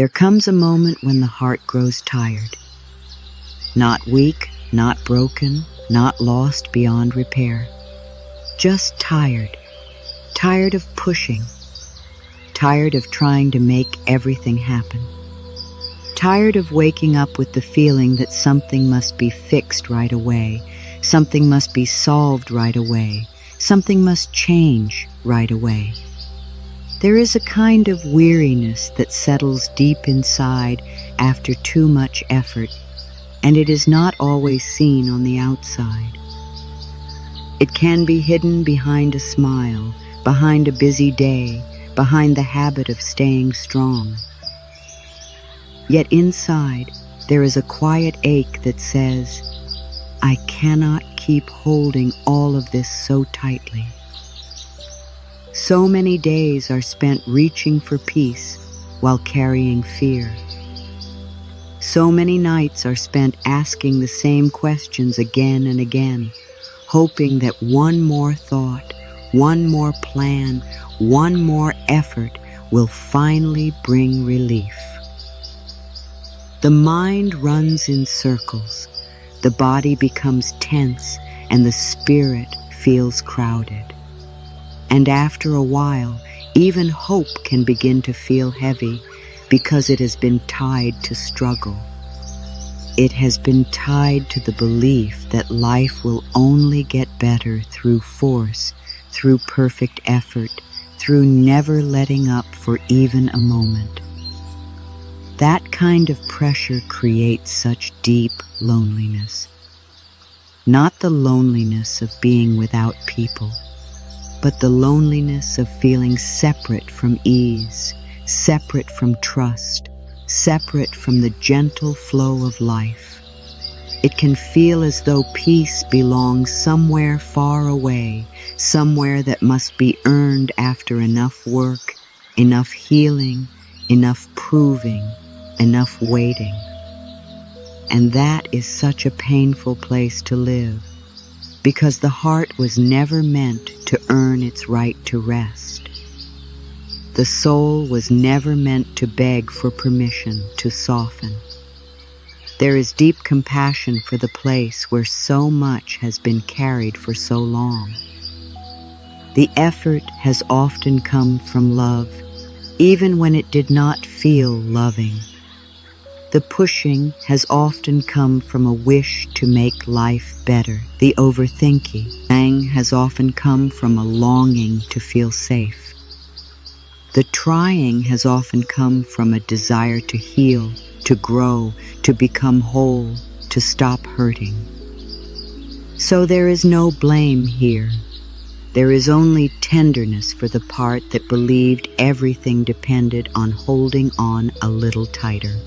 There comes a moment when the heart grows tired. Not weak, not broken, not lost beyond repair. Just tired. Tired of pushing. Tired of trying to make everything happen. Tired of waking up with the feeling that something must be fixed right away, something must be solved right away, something must change right away. There is a kind of weariness that settles deep inside after too much effort, and it is not always seen on the outside. It can be hidden behind a smile, behind a busy day, behind the habit of staying strong. Yet inside, there is a quiet ache that says, I cannot keep holding all of this so tightly. So many days are spent reaching for peace while carrying fear. So many nights are spent asking the same questions again and again, hoping that one more thought, one more plan, one more effort will finally bring relief. The mind runs in circles, the body becomes tense, and the spirit feels crowded. And after a while, even hope can begin to feel heavy because it has been tied to struggle. It has been tied to the belief that life will only get better through force, through perfect effort, through never letting up for even a moment. That kind of pressure creates such deep loneliness. Not the loneliness of being without people, but the loneliness of feeling separate from ease, separate from trust, separate from the gentle flow of life. It can feel as though peace belongs somewhere far away, somewhere that must be earned after enough work, enough healing, enough proving, enough waiting. And that is such a painful place to live, because the heart was never meant to earn its right to rest. The soul was never meant to beg for permission to soften. There is deep compassion for the place where so much has been carried for so long. The effort has often come from love, even when it did not feel loving. The pushing has often come from a wish to make life better. The overthinking has often come from a longing to feel safe. The trying has often come from a desire to heal, to grow, to become whole, to stop hurting. So there is no blame here. There is only tenderness for the part that believed everything depended on holding on a little tighter.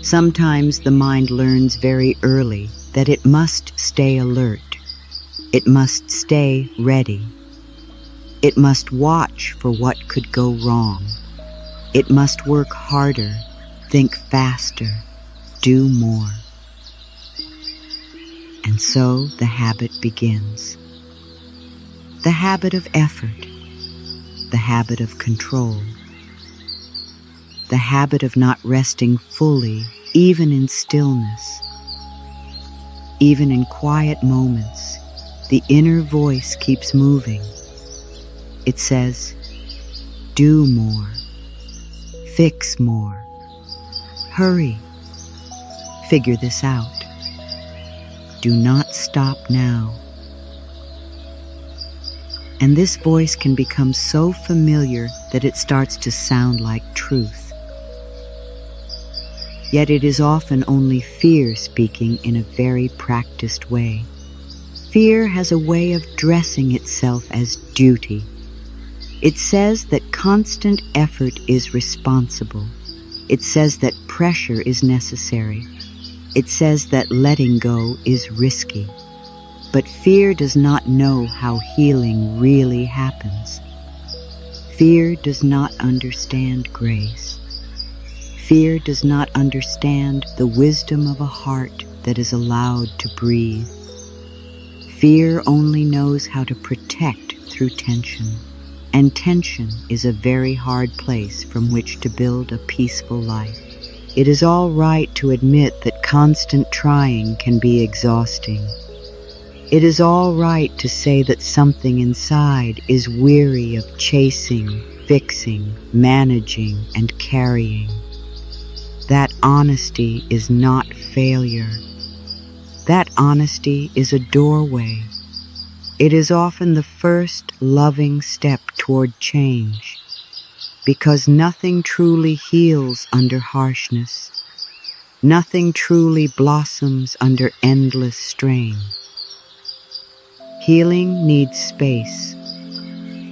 Sometimes the mind learns very early that it must stay alert. It must stay ready. It must watch for what could go wrong. It must work harder, think faster, do more. And so the habit begins. The habit of effort, the habit of control, the habit of not resting fully, even in stillness. Even in quiet moments, the inner voice keeps moving. It says, do more, fix more, hurry, figure this out. Do not stop now. And this voice can become so familiar that it starts to sound like truth. Yet it is often only fear speaking in a very practiced way. Fear has a way of dressing itself as duty. It says that constant effort is responsible. It says that pressure is necessary. It says that letting go is risky. But fear does not know how healing really happens. Fear does not understand grace. Fear does not understand the wisdom of a heart that is allowed to breathe. Fear only knows how to protect through tension, And tension is a very hard place from which to build a peaceful life. It is all right to admit that constant trying can be exhausting. It is all right to say that something inside is weary of chasing, fixing, managing, and carrying. That honesty is not failure. That honesty is a doorway. It is often the first loving step toward change, because nothing truly heals under harshness. Nothing truly blossoms under endless strain. Healing needs space.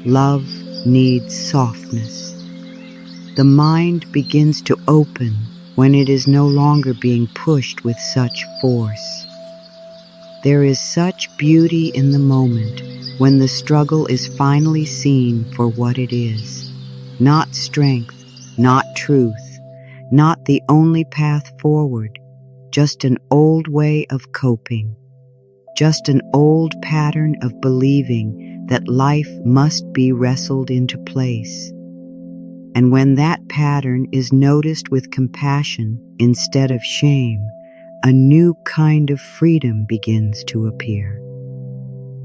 Love needs softness. The mind begins to open when it is no longer being pushed with such force. There is such beauty in the moment when the struggle is finally seen for what it is. Not strength, not truth, not the only path forward, just an old way of coping, just an old pattern of believing that life must be wrestled into place. And when that pattern is noticed with compassion instead of shame, a new kind of freedom begins to appear.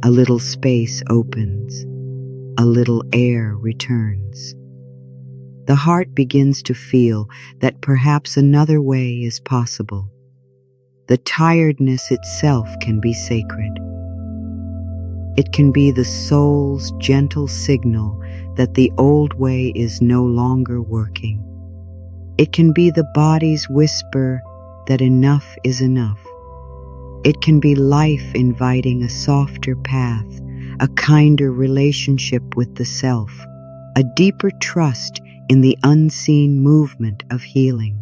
A little space opens. A little air returns. The heart begins to feel that perhaps another way is possible. The tiredness itself can be sacred. It can be the soul's gentle signal that the old way is no longer working. It can be the body's whisper that enough is enough. It can be life inviting a softer path, a kinder relationship with the self, a deeper trust in the unseen movement of healing.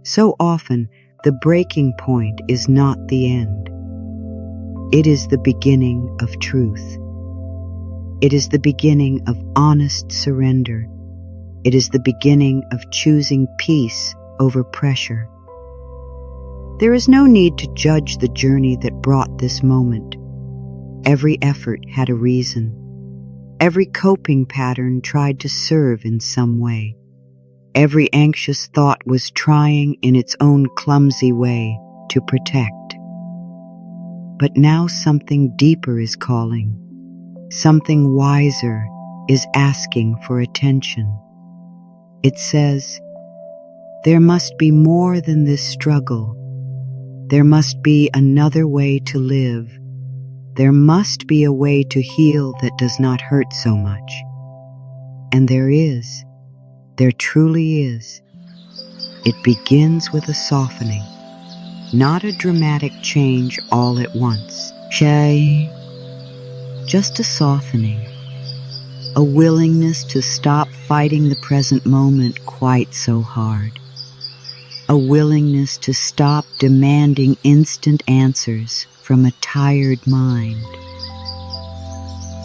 So often, the breaking point is not the end. It is the beginning of truth. It is the beginning of honest surrender. It is the beginning of choosing peace over pressure. There is no need to judge the journey that brought this moment. Every effort had a reason. Every coping pattern tried to serve in some way. Every anxious thought was trying in its own clumsy way to protect. But now something deeper is calling. Something wiser is asking for attention. It says, there must be more than this struggle. There must be another way to live. There must be a way to heal that does not hurt so much. And there is. There truly is. It begins with a softening, not a dramatic change all at once. Just a softening, a willingness to stop fighting the present moment quite so hard, a willingness to stop demanding instant answers from a tired mind,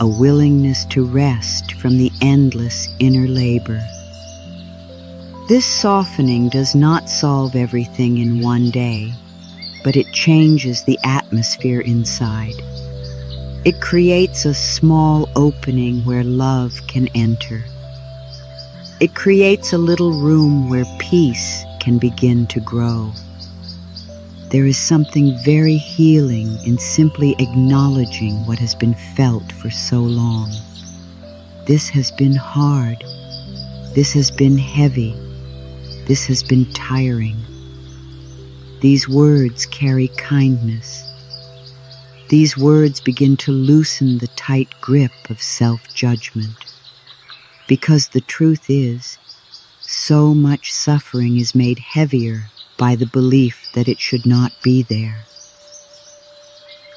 a willingness to rest from the endless inner labor. This softening does not solve everything in one day, but it changes the atmosphere inside. It creates a small opening where love can enter. It creates a little room where peace can begin to grow. There is something very healing in simply acknowledging what has been felt for so long. This has been hard. This has been heavy. This has been tiring. These words carry kindness. These words begin to loosen the tight grip of self-judgment. Because the truth is, so much suffering is made heavier by the belief that it should not be there.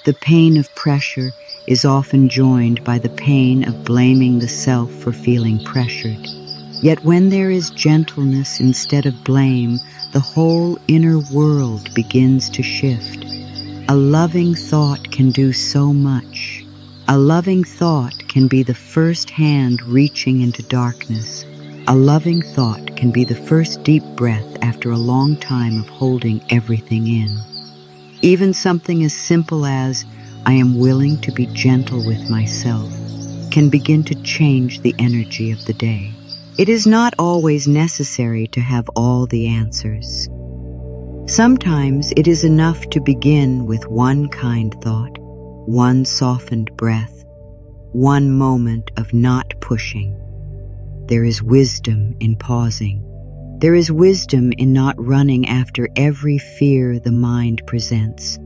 The pain of pressure is often joined by the pain of blaming the self for feeling pressured. Yet when there is gentleness instead of blame, the whole inner world begins to shift. A loving thought can do so much. A loving thought can be the first hand reaching into darkness. A loving thought can be the first deep breath after a long time of holding everything in. Even something as simple as, I am willing to be gentle with myself, can begin to change the energy of the day. It is not always necessary to have all the answers. Sometimes it is enough to begin with one kind thought, one softened breath, one moment of not pushing. There is wisdom in pausing. There is wisdom in not running after every fear the mind presents.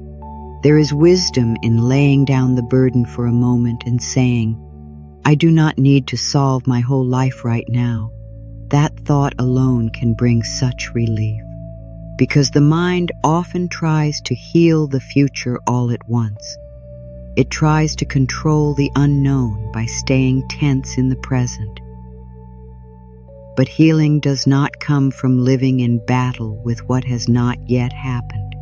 There is wisdom in laying down the burden for a moment and saying, I do not need to solve my whole life right now. That thought alone can bring such relief. Because the mind often tries to heal the future all at once. It tries to control the unknown by staying tense in the present. But healing does not come from living in battle with what has not yet happened.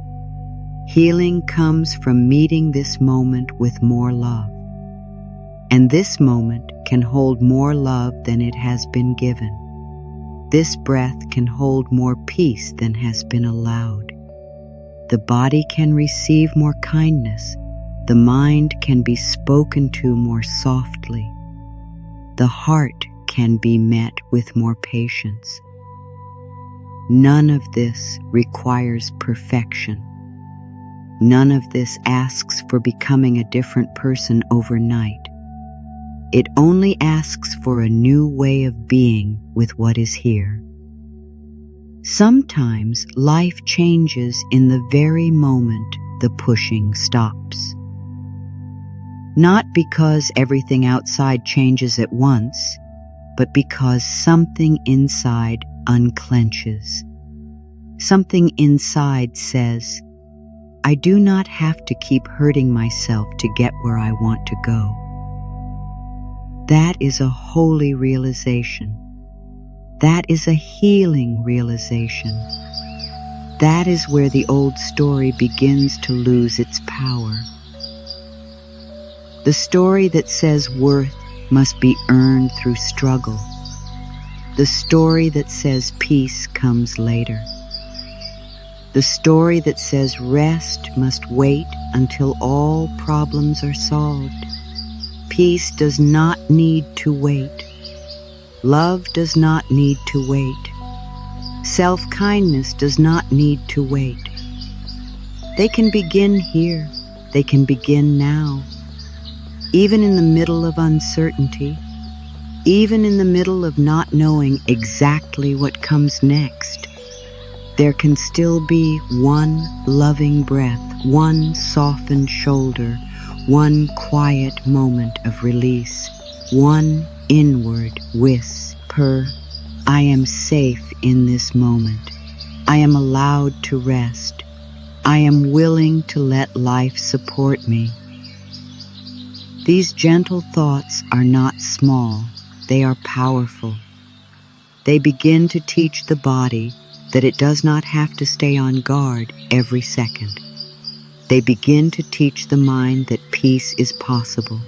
Healing comes from meeting this moment with more love. And this moment can hold more love than it has been given. This breath can hold more peace than has been allowed. The body can receive more kindness. The mind can be spoken to more softly. The heart can be met with more patience. None of this requires perfection. None of this asks for becoming a different person overnight. It only asks for a new way of being with what is here. Sometimes life changes in the very moment the pushing stops. Not because everything outside changes at once, but because something inside unclenches. Something inside says, I do not have to keep hurting myself to get where I want to go. That is a holy realization. That is a healing realization. That is where the old story begins to lose its power. The story that says worth must be earned through struggle. The story that says peace comes later. The story that says rest must wait until all problems are solved. Peace does not need to wait. Love does not need to wait. Self-kindness does not need to wait. They can begin here. They can begin now. Even in the middle of uncertainty, even in the middle of not knowing exactly what comes next, there can still be one loving breath, one softened shoulder, one quiet moment of release, one inward whisper, I am safe in this moment. I am allowed to rest. I am willing to let life support me. These gentle thoughts are not small, they are powerful. They begin to teach the body that it does not have to stay on guard every second. They begin to teach the mind that peace is possible.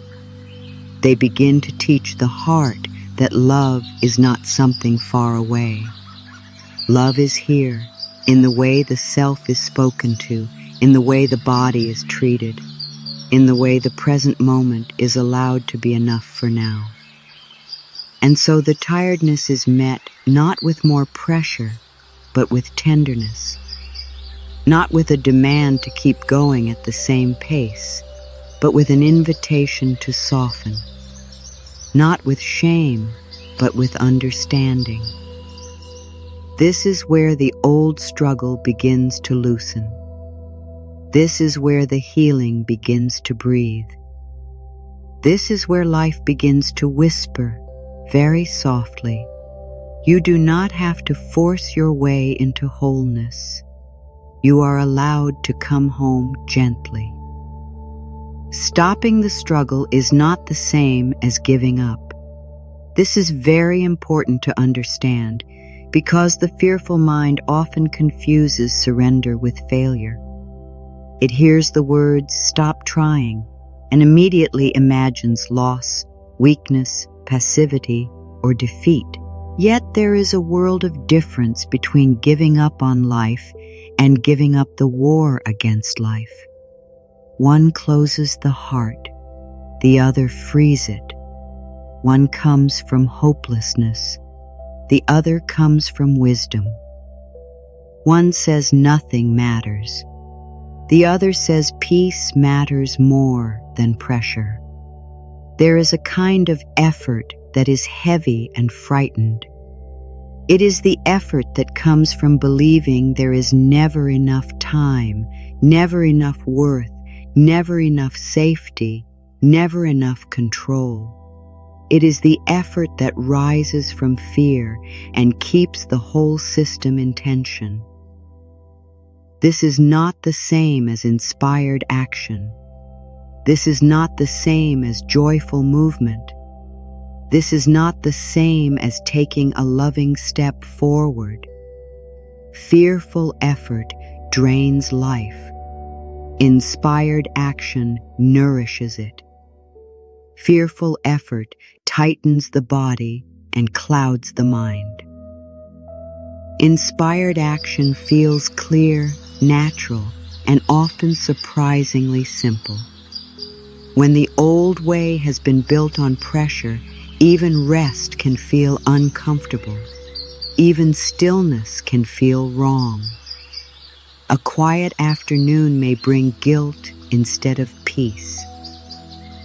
They begin to teach the heart that love is not something far away. Love is here, in the way the self is spoken to, in the way the body is treated, in the way the present moment is allowed to be enough for now. And so the tiredness is met not with more pressure, but with tenderness. Not with a demand to keep going at the same pace, but with an invitation to soften. Not with shame, but with understanding. This is where the old struggle begins to loosen. This is where the healing begins to breathe. This is where life begins to whisper, very softly. You do not have to force your way into wholeness. You are allowed to come home gently. Stopping the struggle is not the same as giving up. This is very important to understand because the fearful mind often confuses surrender with failure. It hears the words, stop trying, and immediately imagines loss, weakness, passivity, or defeat. Yet there is a world of difference between giving up on life and giving up the war against life. One closes the heart, the other frees it. One comes from hopelessness. The other comes from wisdom. One says nothing matters. The other says peace matters more than pressure. There is a kind of effort that is heavy and frightened. It is the effort that comes from believing there is never enough time, never enough worth, never enough safety, never enough control. It is the effort that rises from fear and keeps the whole system in tension. This is not the same as inspired action. This is not the same as joyful movement. This is not the same as taking a loving step forward. Fearful effort drains life. Inspired action nourishes it. Fearful effort tightens the body and clouds the mind. Inspired action feels clear, natural, and often surprisingly simple. When the old way has been built on pressure, even rest can feel uncomfortable. Even stillness can feel wrong. A quiet afternoon may bring guilt instead of peace.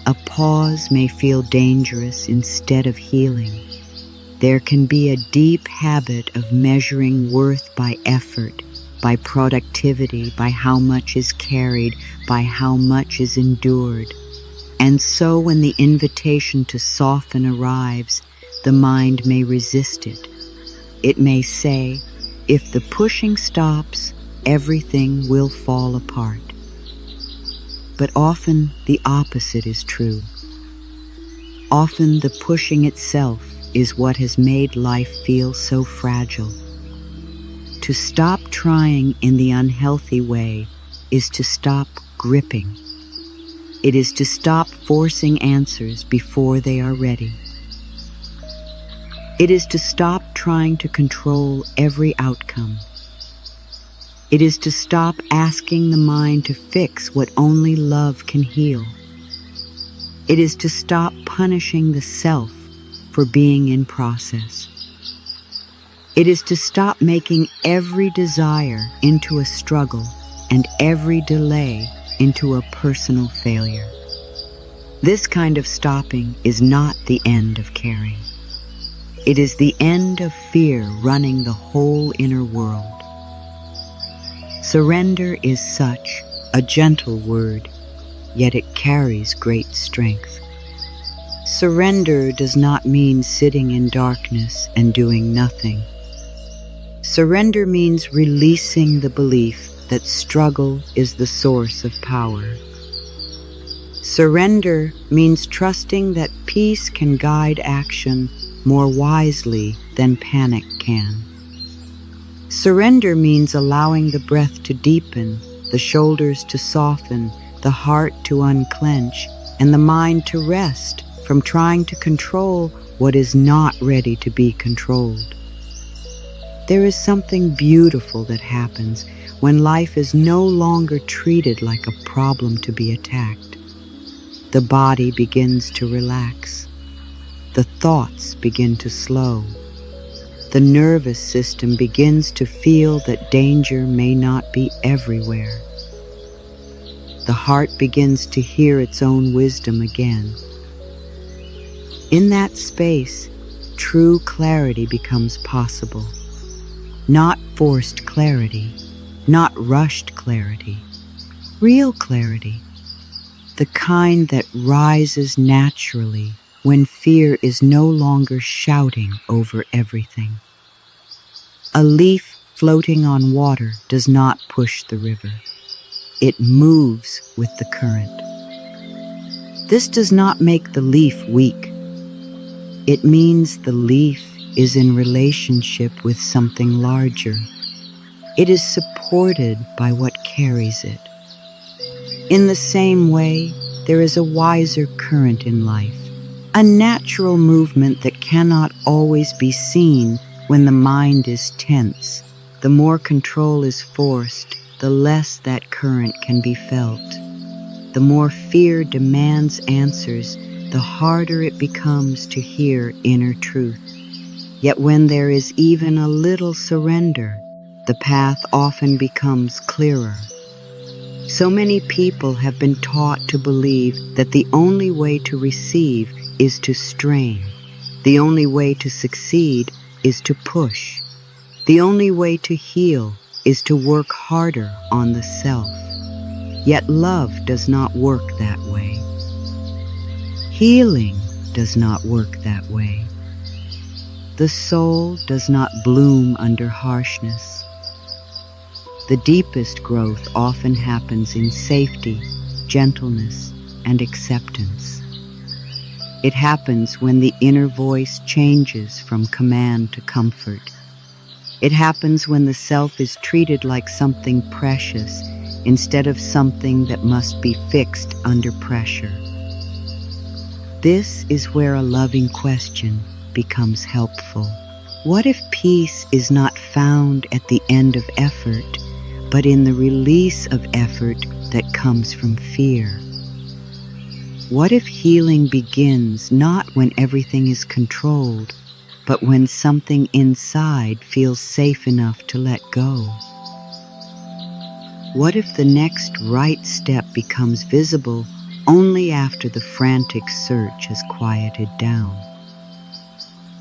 A pause may feel dangerous instead of healing. There can be a deep habit of measuring worth by effort, by productivity, by how much is carried, by how much is endured. And so when the invitation to soften arrives, the mind may resist it. It may say, if the pushing stops, everything will fall apart. But often the opposite is true. Often the pushing itself is what has made life feel so fragile. To stop trying in the unhealthy way is to stop gripping. It is to stop forcing answers before they are ready. It is to stop trying to control every outcome. It is to stop asking the mind to fix what only love can heal. It is to stop punishing the self for being in process. It is to stop making every desire into a struggle and every delay into a personal failure. This kind of stopping is not the end of caring. It is the end of fear running the whole inner world. Surrender is such a gentle word, yet it carries great strength. Surrender does not mean sitting in darkness and doing nothing. Surrender means releasing the belief that struggle is the source of power. Surrender means trusting that peace can guide action more wisely than panic can. Surrender means allowing the breath to deepen, the shoulders to soften, the heart to unclench, and the mind to rest from trying to control what is not ready to be controlled. There is something beautiful that happens when life is no longer treated like a problem to be attacked. The body begins to relax. The thoughts begin to slow. The nervous system begins to feel that danger may not be everywhere. The heart begins to hear its own wisdom again. In that space, true clarity becomes possible. Not forced clarity, not rushed clarity, real clarity, the kind that rises naturally when fear is no longer shouting over everything. A leaf floating on water does not push the river. It moves with the current. This does not make the leaf weak. It means the leaf is in relationship with something larger. It is supported by what carries it. In the same way, there is a wiser current in life, a natural movement that cannot always be seen when the mind is tense. The more control is forced, the less that current can be felt. The more fear demands answers, the harder it becomes to hear inner truth. Yet when there is even a little surrender, the path often becomes clearer. So many people have been taught to believe that the only way to receive is to strain. The only way to succeed is to push. The only way to heal is to work harder on the self. Yet love does not work that way. Healing does not work that way. The soul does not bloom under harshness. The deepest growth often happens in safety, gentleness, and acceptance. It happens when the inner voice changes from command to comfort. It happens when the self is treated like something precious instead of something that must be fixed under pressure. This is where a loving question becomes helpful. What if peace is not found at the end of effort, but in the release of effort that comes from fear? What if healing begins not when everything is controlled, but when something inside feels safe enough to let go? What if the next right step becomes visible only after the frantic search has quieted down?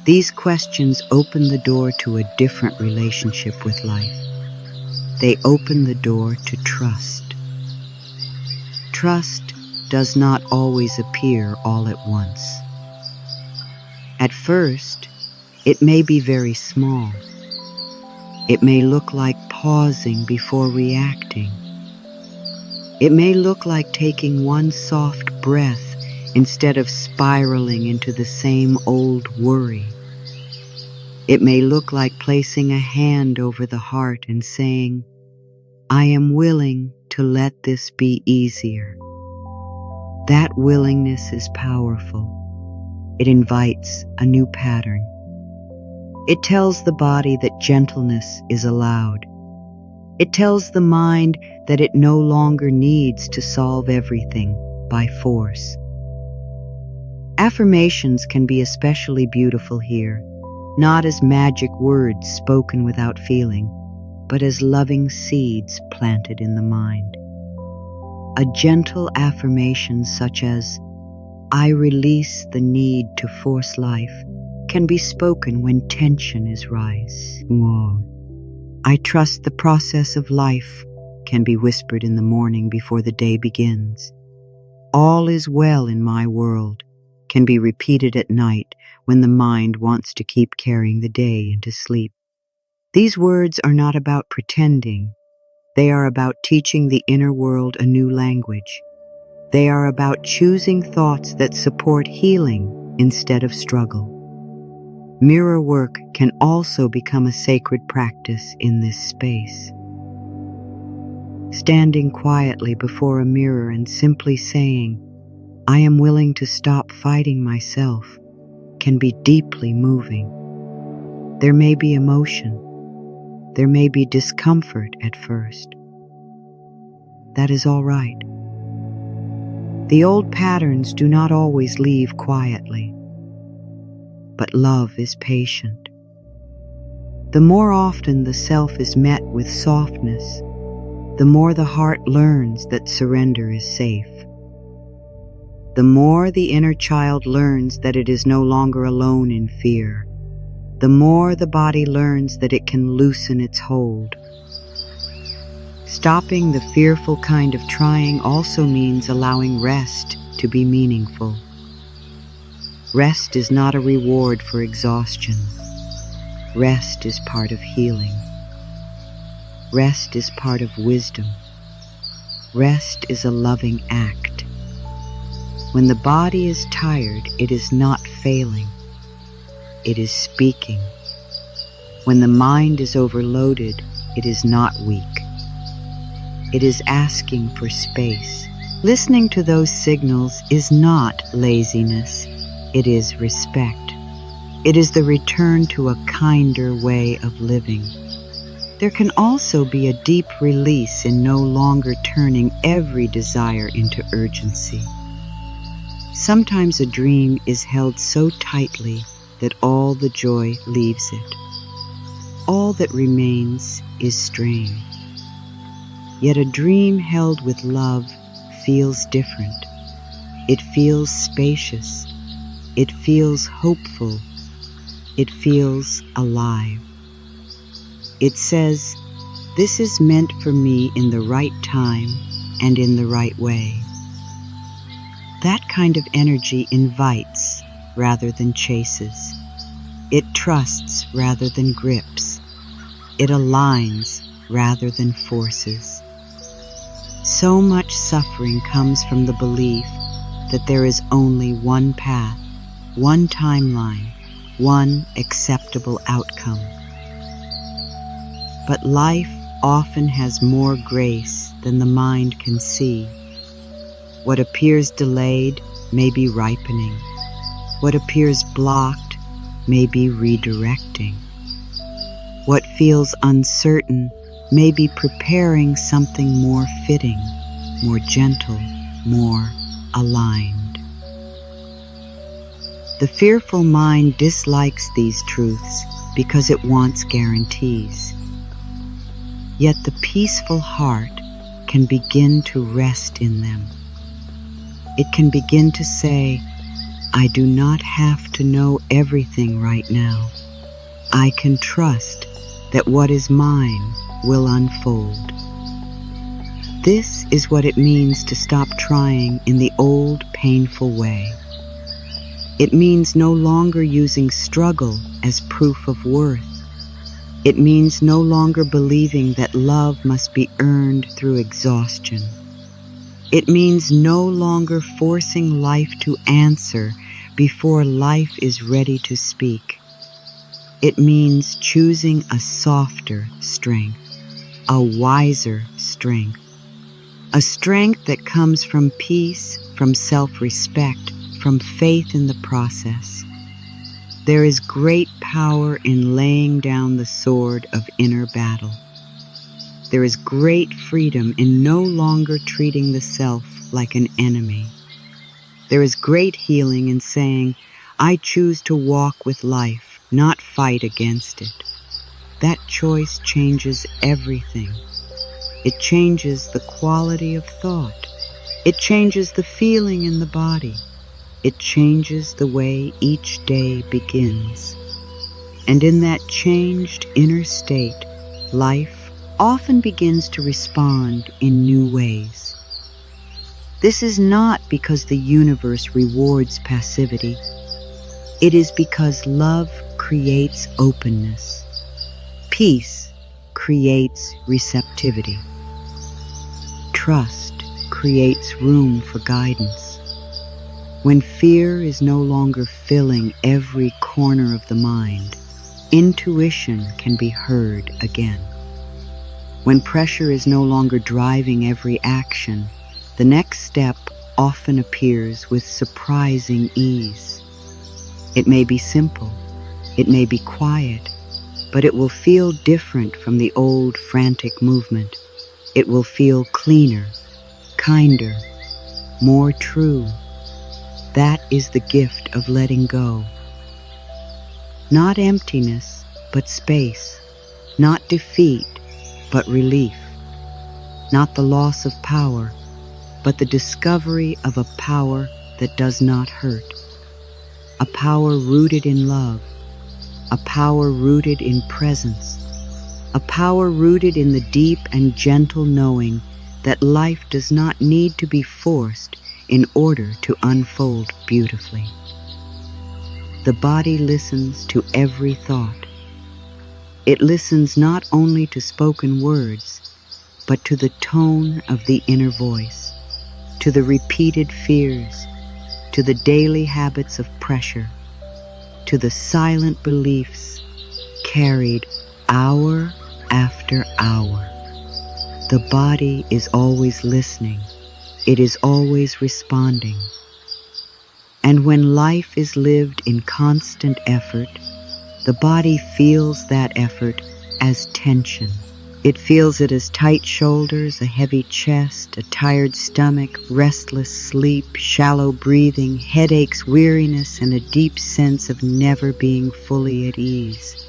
These questions open the door to a different relationship with life. They open the door to trust. Trust does not always appear all at once. At first, it may be very small. It may look like pausing before reacting. It may look like taking one soft breath instead of spiraling into the same old worry. It may look like placing a hand over the heart and saying, "I am willing to let this be easier." That willingness is powerful. It invites a new pattern. It tells the body that gentleness is allowed. It tells the mind that it no longer needs to solve everything by force. Affirmations can be especially beautiful here, not as magic words spoken without feeling, but as loving seeds planted in the mind. A gentle affirmation such as, "I release the need to force life," can be spoken when tension is rising. "I trust the process of life," can be whispered in the morning before the day begins. "All is well in my world," can be repeated at night when the mind wants to keep carrying the day into sleep. These words are not about pretending. They are about teaching the inner world a new language. They are about choosing thoughts that support healing instead of struggle. Mirror work can also become a sacred practice in this space. Standing quietly before a mirror and simply saying, "I am willing to stop fighting myself," can be deeply moving. There may be emotion. There may be discomfort at first. That is all right. The old patterns do not always leave quietly, but love is patient. The more often the self is met with softness, the more the heart learns that surrender is safe. The more the inner child learns that it is no longer alone in fear, the more the body learns that it can loosen its hold. Stopping the fearful kind of trying also means allowing rest to be meaningful. Rest is not a reward for exhaustion. Rest is part of healing. Rest is part of wisdom. Rest is a loving act. When the body is tired, it is not failing. It is speaking. When the mind is overloaded, it is not weak. It is asking for space. Listening to those signals is not laziness. It is respect. It is the return to a kinder way of living. There can also be a deep release in no longer turning every desire into urgency. Sometimes a dream is held so tightly that all the joy leaves it. All that remains is strain. Yet a dream held with love feels different. It feels spacious. It feels hopeful. It feels alive. It says, "This is meant for me in the right time and in the right way." That kind of energy invites rather than chases. It trusts rather than grips. It aligns rather than forces. So much suffering comes from the belief that there is only one path, one timeline, one acceptable outcome. But life often has more grace than the mind can see. What appears delayed may be ripening. What appears blocked may be redirecting. What feels uncertain may be preparing something more fitting, more gentle, more aligned. The fearful mind dislikes these truths because it wants guarantees. Yet the peaceful heart can begin to rest in them. It can begin to say, "I do not have to know everything right now. I can trust that what is mine will unfold." This is what it means to stop trying in the old, painful way. It means no longer using struggle as proof of worth. It means no longer believing that love must be earned through exhaustion. It means no longer forcing life to answer before life is ready to speak. It means choosing a softer strength, a wiser strength, a strength that comes from peace, from self-respect, from faith in the process. There is great power in laying down the sword of inner battle. There is great freedom in no longer treating the self like an enemy. There is great healing in saying, "I choose to walk with life, not fight against it." That choice changes everything. It changes the quality of thought. It changes the feeling in the body. It changes the way each day begins. And in that changed inner state, life often begins to respond in new ways. This is not because the universe rewards passivity. It is because love creates openness. Peace creates receptivity. Trust creates room for guidance. When fear is no longer filling every corner of the mind, intuition can be heard again. When pressure is no longer driving every action, the next step often appears with surprising ease. It may be simple, it may be quiet, but it will feel different from the old frantic movement. It will feel cleaner, kinder, more true. That is the gift of letting go. Not emptiness, but space. Not defeat, but relief. Not the loss of power, but the discovery of a power that does not hurt. A power rooted in love. A power rooted in presence. A power rooted in the deep and gentle knowing that life does not need to be forced in order to unfold beautifully. The body listens to every thought. It listens not only to spoken words, but to the tone of the inner voice, to the repeated fears, to the daily habits of pressure, to the silent beliefs carried hour after hour. The body is always listening. It is always responding. And when life is lived in constant effort, the body feels that effort as tension. It feels it as tight shoulders, a heavy chest, a tired stomach, restless sleep, shallow breathing, headaches, weariness, and a deep sense of never being fully at ease.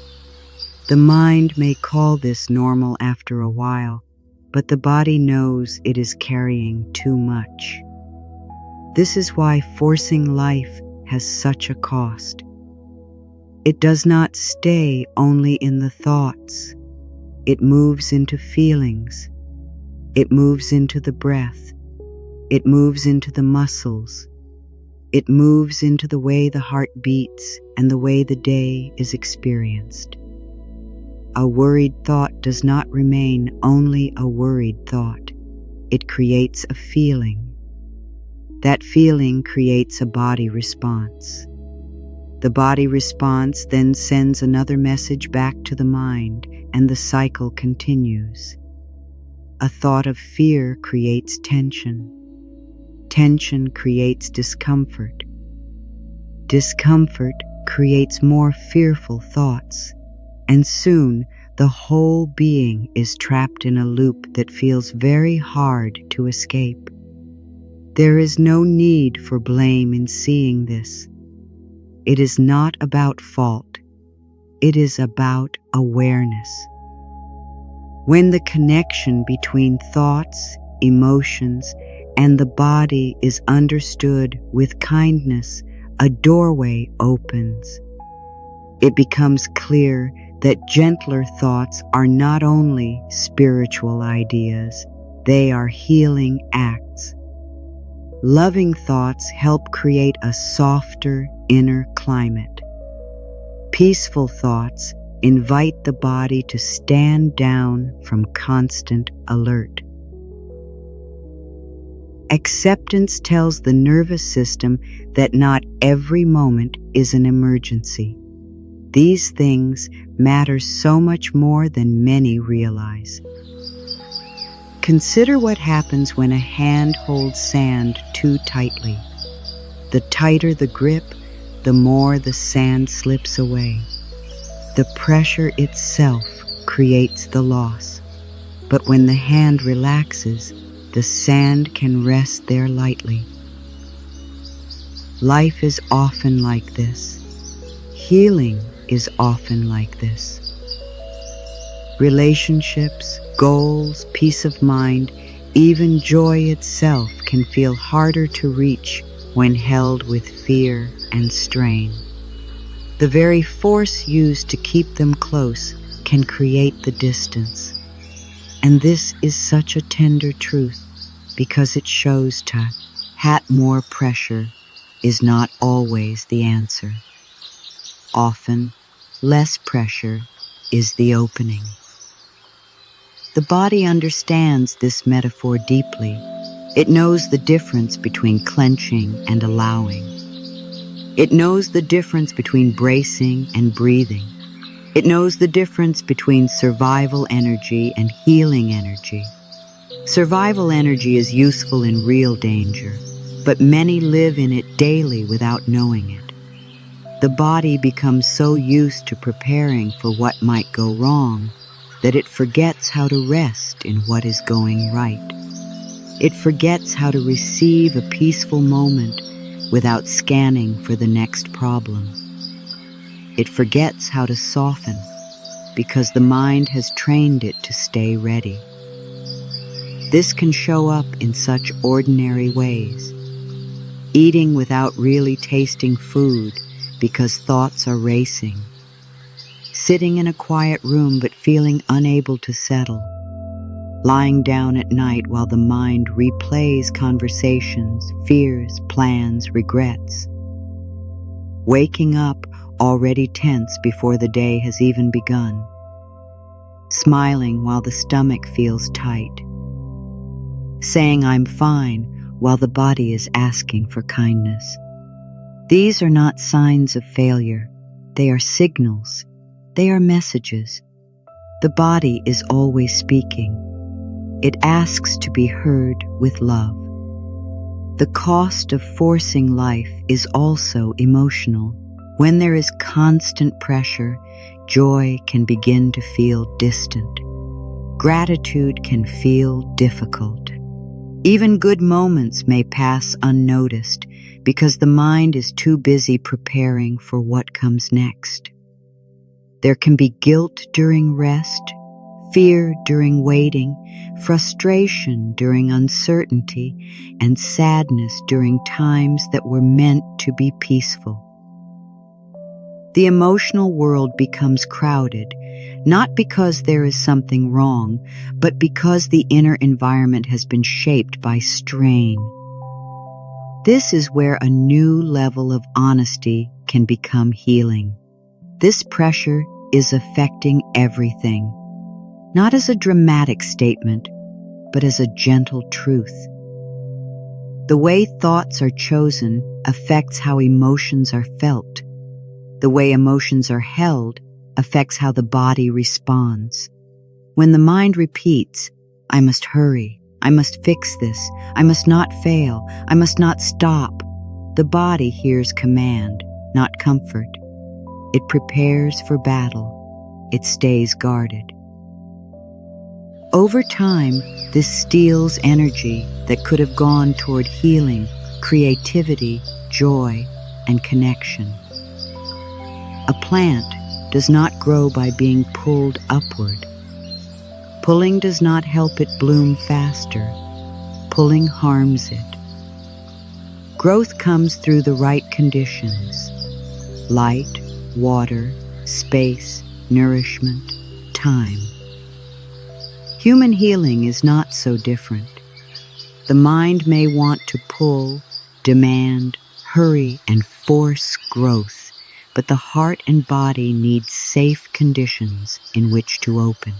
The mind may call this normal after a while, but the body knows it is carrying too much. This is why forcing life has such a cost. It does not stay only in the thoughts. It moves into feelings. It moves into the breath. It moves into the muscles. It moves into the way the heart beats and the way the day is experienced. A worried thought does not remain only a worried thought. It creates a feeling. That feeling creates a body response. The body response then sends another message back to the mind, and the cycle continues. A thought of fear creates tension. Tension creates discomfort. Discomfort creates more fearful thoughts, and soon the whole being is trapped in a loop that feels very hard to escape. There is no need for blame in seeing this. It is not about fault. It is about awareness. When the connection between thoughts, emotions, and the body is understood with kindness, a doorway opens. It becomes clear that gentler thoughts are not only spiritual ideas, they are healing acts. Loving thoughts help create a softer inner climate. Peaceful thoughts invite the body to stand down from constant alert. Acceptance tells the nervous system that not every moment is an emergency. These things matter so much more than many realize. Consider what happens when a hand holds sand too tightly. The tighter the grip, the more the sand slips away. The pressure itself creates the loss. But when the hand relaxes, the sand can rest there lightly. Life is often like this. Healing is often like this. Relationships, goals, peace of mind, even joy itself can feel harder to reach when held with fear and strain. The very force used to keep them close can create the distance. And this is such a tender truth because it shows that more pressure is not always the answer. Often, less pressure is the opening. The body understands this metaphor deeply. It knows the difference between clenching and allowing. It knows the difference between bracing and breathing. It knows the difference between survival energy and healing energy. Survival energy is useful in real danger, but many live in it daily without knowing it. The body becomes so used to preparing for what might go wrong that it forgets how to rest in what is going right. It forgets how to receive a peaceful moment without scanning for the next problem. It forgets how to soften because the mind has trained it to stay ready. This can show up in such ordinary ways. Eating without really tasting food because thoughts are racing. Sitting in a quiet room but feeling unable to settle. Lying down at night while the mind replays conversations, fears, plans, regrets. Waking up already tense before the day has even begun. Smiling while the stomach feels tight. Saying I'm fine while the body is asking for kindness. These are not signs of failure. They are signals. They are messages. The body is always speaking. It asks to be heard with love. The cost of forcing life is also emotional. When there is constant pressure, joy can begin to feel distant. Gratitude can feel difficult. Even good moments may pass unnoticed because the mind is too busy preparing for what comes next. There can be guilt during rest, fear during waiting, frustration during uncertainty, and sadness during times that were meant to be peaceful. The emotional world becomes crowded, not because there is something wrong, but because the inner environment has been shaped by strain. This is where a new level of honesty can become healing. This pressure is affecting everything, not as a dramatic statement, but as a gentle truth. The way thoughts are chosen affects how emotions are felt. The way emotions are held affects how the body responds. When the mind repeats, "I must hurry, I must fix this, I must not fail, I must not stop," the body hears command, not comfort. It prepares for battle. It stays guarded. Over time, this steals energy that could have gone toward healing, creativity, joy, and connection. A plant does not grow by being pulled upward. Pulling does not help it bloom faster. Pulling harms it. Growth comes through the right conditions: light, water, space, nourishment, time. Human healing is not so different. The mind may want to pull, demand, hurry, and force growth, but the heart and body need safe conditions in which to open.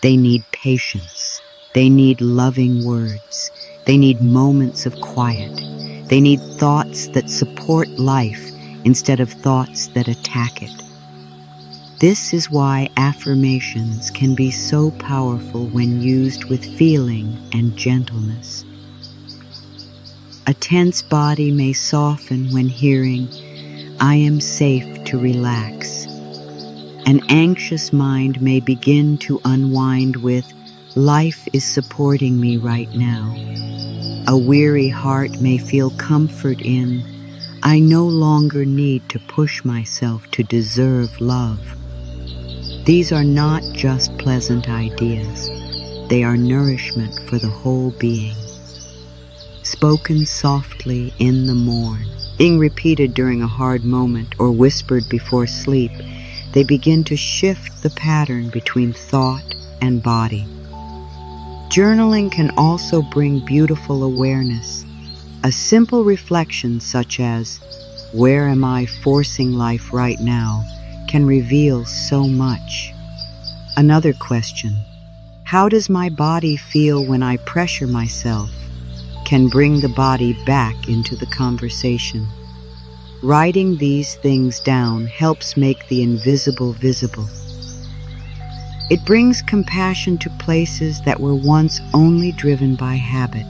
They need patience. They need loving words. They need moments of quiet. They need thoughts that support life instead of thoughts that attack it. This is why affirmations can be so powerful when used with feeling and gentleness. A tense body may soften when hearing, "I am safe to relax." An anxious mind may begin to unwind with, "Life is supporting me right now." A weary heart may feel comfort in, "I no longer need to push myself to deserve love." These are not just pleasant ideas. They are nourishment for the whole being. Spoken softly in the morn, being repeated during a hard moment or whispered before sleep, they begin to shift the pattern between thought and body. Journaling can also bring beautiful awareness. A simple reflection such as, "Where am I forcing life right now?" can reveal so much. Another question, "How does my body feel when I pressure myself?" can bring the body back into the conversation. Writing these things down helps make the invisible visible. It brings compassion to places that were once only driven by habit.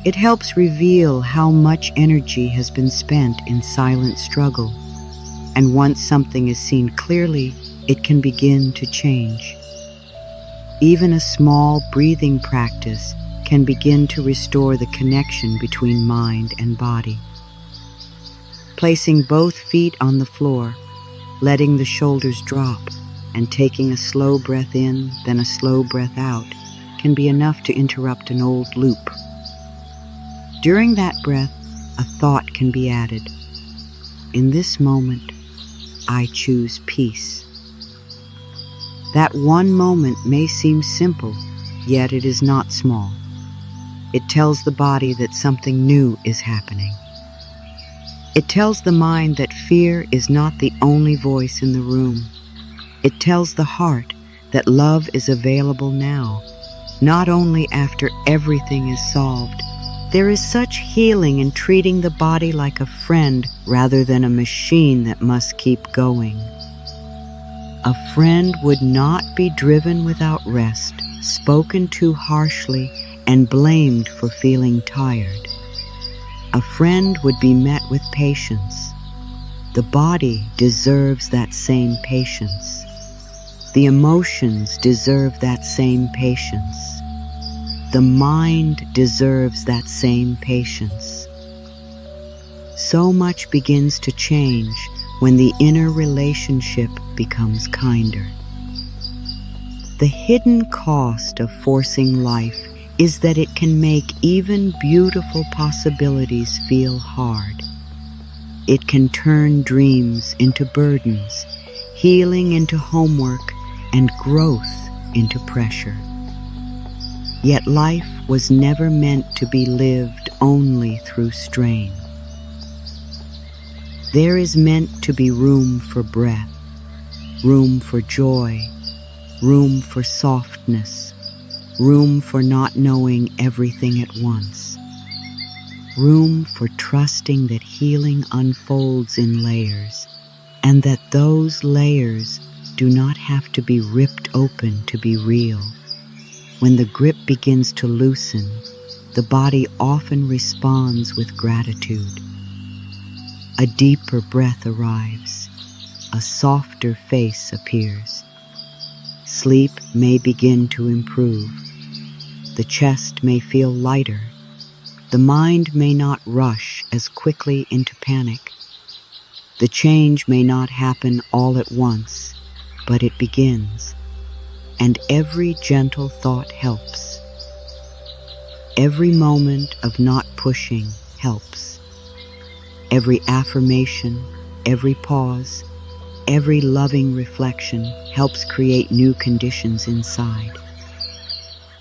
It helps reveal how much energy has been spent in silent struggle. And once something is seen clearly, it can begin to change. Even a small breathing practice can begin to restore the connection between mind and body. Placing both feet on the floor, letting the shoulders drop, and taking a slow breath in, then a slow breath out, can be enough to interrupt an old loop. During that breath, a thought can be added. In this moment, I choose peace. That one moment may seem simple, yet it is not small. It tells the body that something new is happening. It tells the mind that fear is not the only voice in the room. It tells the heart that love is available now, not only after everything is solved. There is such healing in treating the body like a friend rather than a machine that must keep going. A friend would not be driven without rest, spoken to harshly, and blamed for feeling tired. A friend would be met with patience. The body deserves that same patience. The emotions deserve that same patience. The mind deserves that same patience. So much begins to change when the inner relationship becomes kinder. The hidden cost of forcing life is that it can make even beautiful possibilities feel hard. It can turn dreams into burdens, healing into homework, and growth into pressure. Yet life was never meant to be lived only through strain. There is meant to be room for breath, room for joy, room for softness, room for not knowing everything at once, room for trusting that healing unfolds in layers, and that those layers do not have to be ripped open to be real. When the grip begins to loosen, the body often responds with gratitude. A deeper breath arrives, a softer face appears. Sleep may begin to improve. The chest may feel lighter. The mind may not rush as quickly into panic. The change may not happen all at once, but it begins, and every gentle thought helps. Every moment of not pushing helps. Every affirmation, every pause, every loving reflection helps create new conditions inside.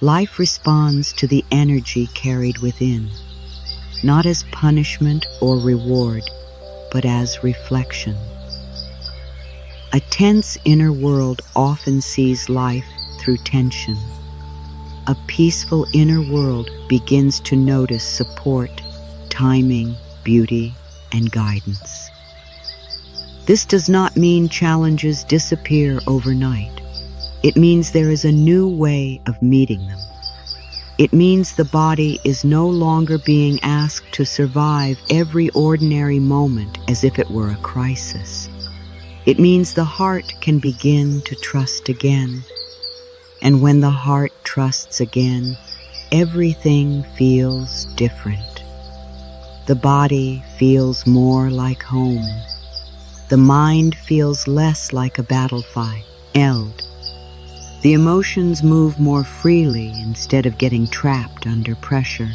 Life responds to the energy carried within, not as punishment or reward, but as reflection. A tense inner world often sees life through tension. A peaceful inner world begins to notice support, timing, beauty, and guidance. This does not mean challenges disappear overnight. It means there is a new way of meeting them. It means the body is no longer being asked to survive every ordinary moment as if it were a crisis. It means the heart can begin to trust again. And when the heart trusts again, everything feels different. The body feels more like home. The mind feels less like a battlefield. The emotions move more freely instead of getting trapped under pressure.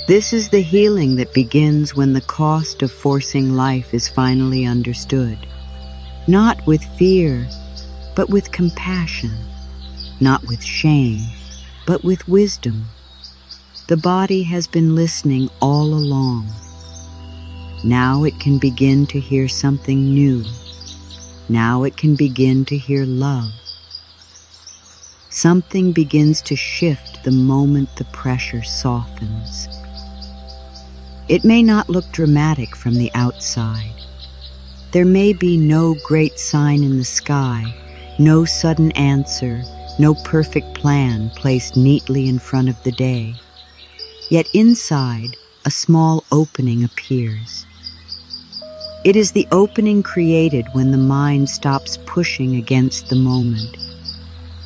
This is the healing that begins when the cost of forcing life is finally understood. Not with fear, but with compassion. Not with shame, but with wisdom. The body has been listening all along. Now it can begin to hear something new. Now it can begin to hear love. Something begins to shift the moment the pressure softens. It may not look dramatic from the outside. There may be no great sign in the sky, no sudden answer, no perfect plan placed neatly in front of the day. Yet inside, a small opening appears. It is the opening created when the mind stops pushing against the moment.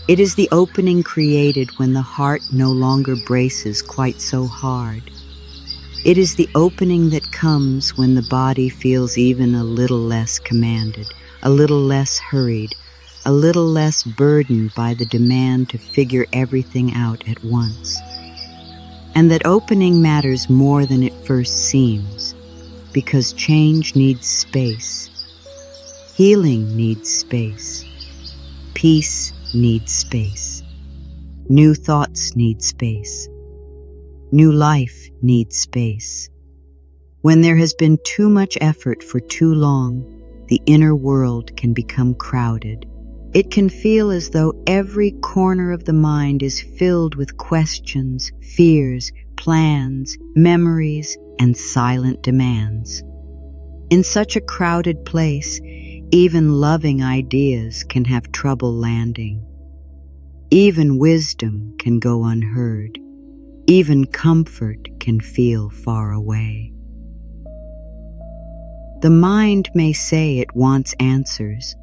It is the opening created when the heart no longer braces quite so hard. It is the opening that comes when the body feels even a little less commanded, a little less hurried, a little less burdened by the demand to figure everything out at once. And that opening matters more than it first seems, because change needs space. Healing needs space. Peace needs space. New thoughts need space. New life needs space. When there has been too much effort for too long, the inner world can become crowded. It can feel as though every corner of the mind is filled with questions, fears, plans, memories, and silent demands. In such a crowded place, even loving ideas can have trouble landing. Even wisdom can go unheard. Even comfort can feel far away. The mind may say it wants answers,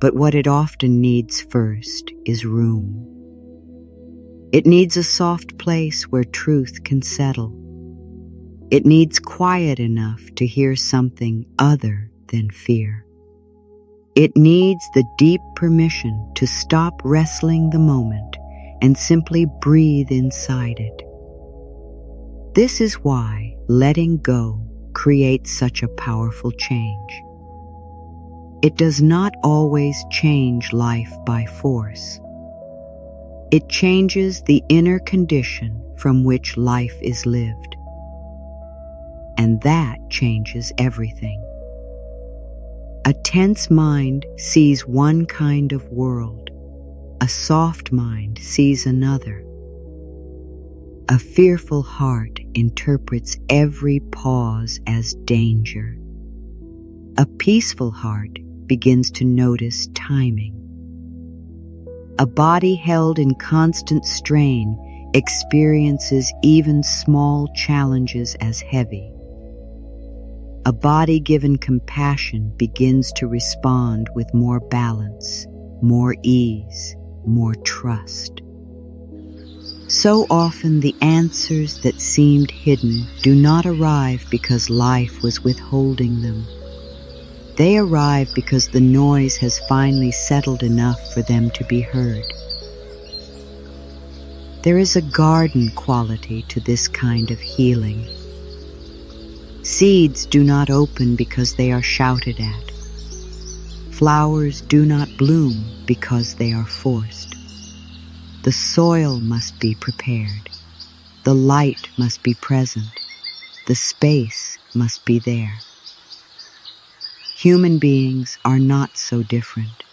But what it often needs first is room. It needs a soft place where truth can settle. It needs quiet enough to hear something other than fear. It needs the deep permission to stop wrestling the moment and simply breathe inside it. This is why letting go creates such a powerful change. It does not always change life by force. It changes the inner condition from which life is lived. And that changes everything. A tense mind sees one kind of world. A soft mind sees another. A fearful heart interprets every pause as danger. A peaceful heart begins to notice timing. A body held in constant strain experiences even small challenges as heavy. A body given compassion begins to respond with more balance, more ease, more trust. So often the answers that seemed hidden do not arrive because life was withholding them. They arrive because the noise has finally settled enough for them to be heard. There is a garden quality to this kind of healing. Seeds do not open because they are shouted at. Flowers do not bloom because they are forced. The soil must be prepared. The light must be present. The space must be there. Human beings are not so different.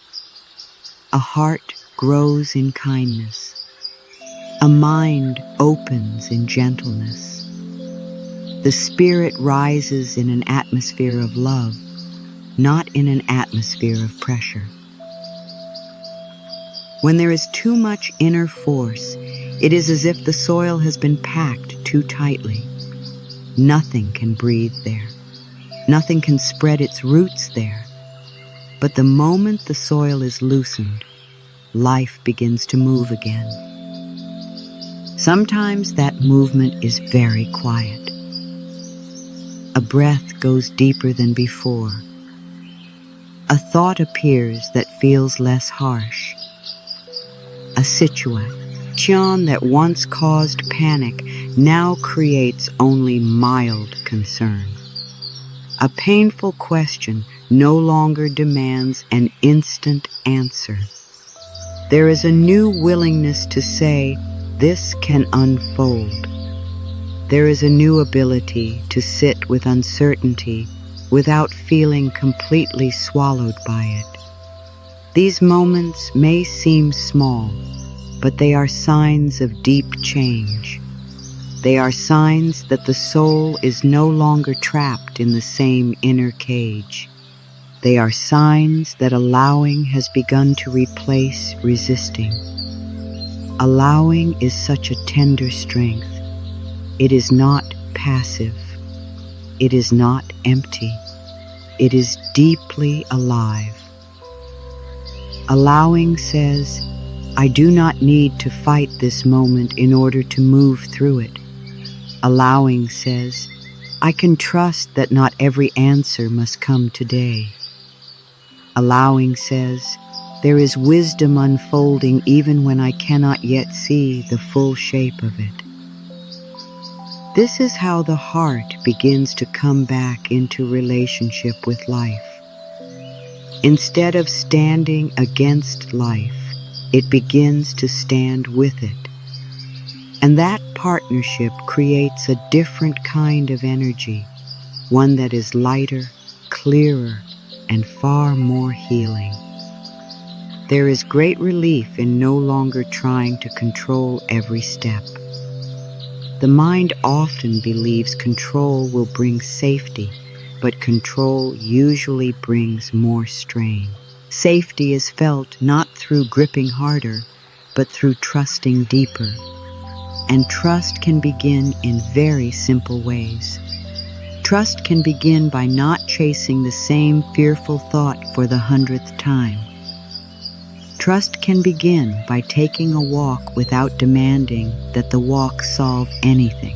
A heart grows in kindness. A mind opens in gentleness. The spirit rises in an atmosphere of love, not in an atmosphere of pressure. When there is too much inner force, it is as if the soil has been packed too tightly. Nothing can breathe there. Nothing can spread its roots there. But the moment the soil is loosened, life begins to move again. Sometimes that movement is very quiet. A breath goes deeper than before. A thought appears that feels less harsh. A situation that once caused panic now creates only mild concern. A painful question no longer demands an instant answer. There is a new willingness to say, "This can unfold." There is a new ability to sit with uncertainty without feeling completely swallowed by it. These moments may seem small, but they are signs of deep change. They are signs that the soul is no longer trapped in the same inner cage. They are signs that allowing has begun to replace resisting. Allowing is such a tender strength. It is not passive. It is not empty. It is deeply alive. Allowing says, "I do not need to fight this moment in order to move through it." Allowing says, "I can trust that not every answer must come today." Allowing says, "There is wisdom unfolding even when I cannot yet see the full shape of it." This is how the heart begins to come back into relationship with life. Instead of standing against life, it begins to stand with it. And that partnership creates a different kind of energy, one that is lighter, clearer, and far more healing. There is great relief in no longer trying to control every step. The mind often believes control will bring safety, but control usually brings more strain. Safety is felt not through gripping harder, but through trusting deeper. And trust can begin in very simple ways. Trust can begin by not chasing the same fearful thought for the 100th time. Trust can begin by taking a walk without demanding that the walk solve anything.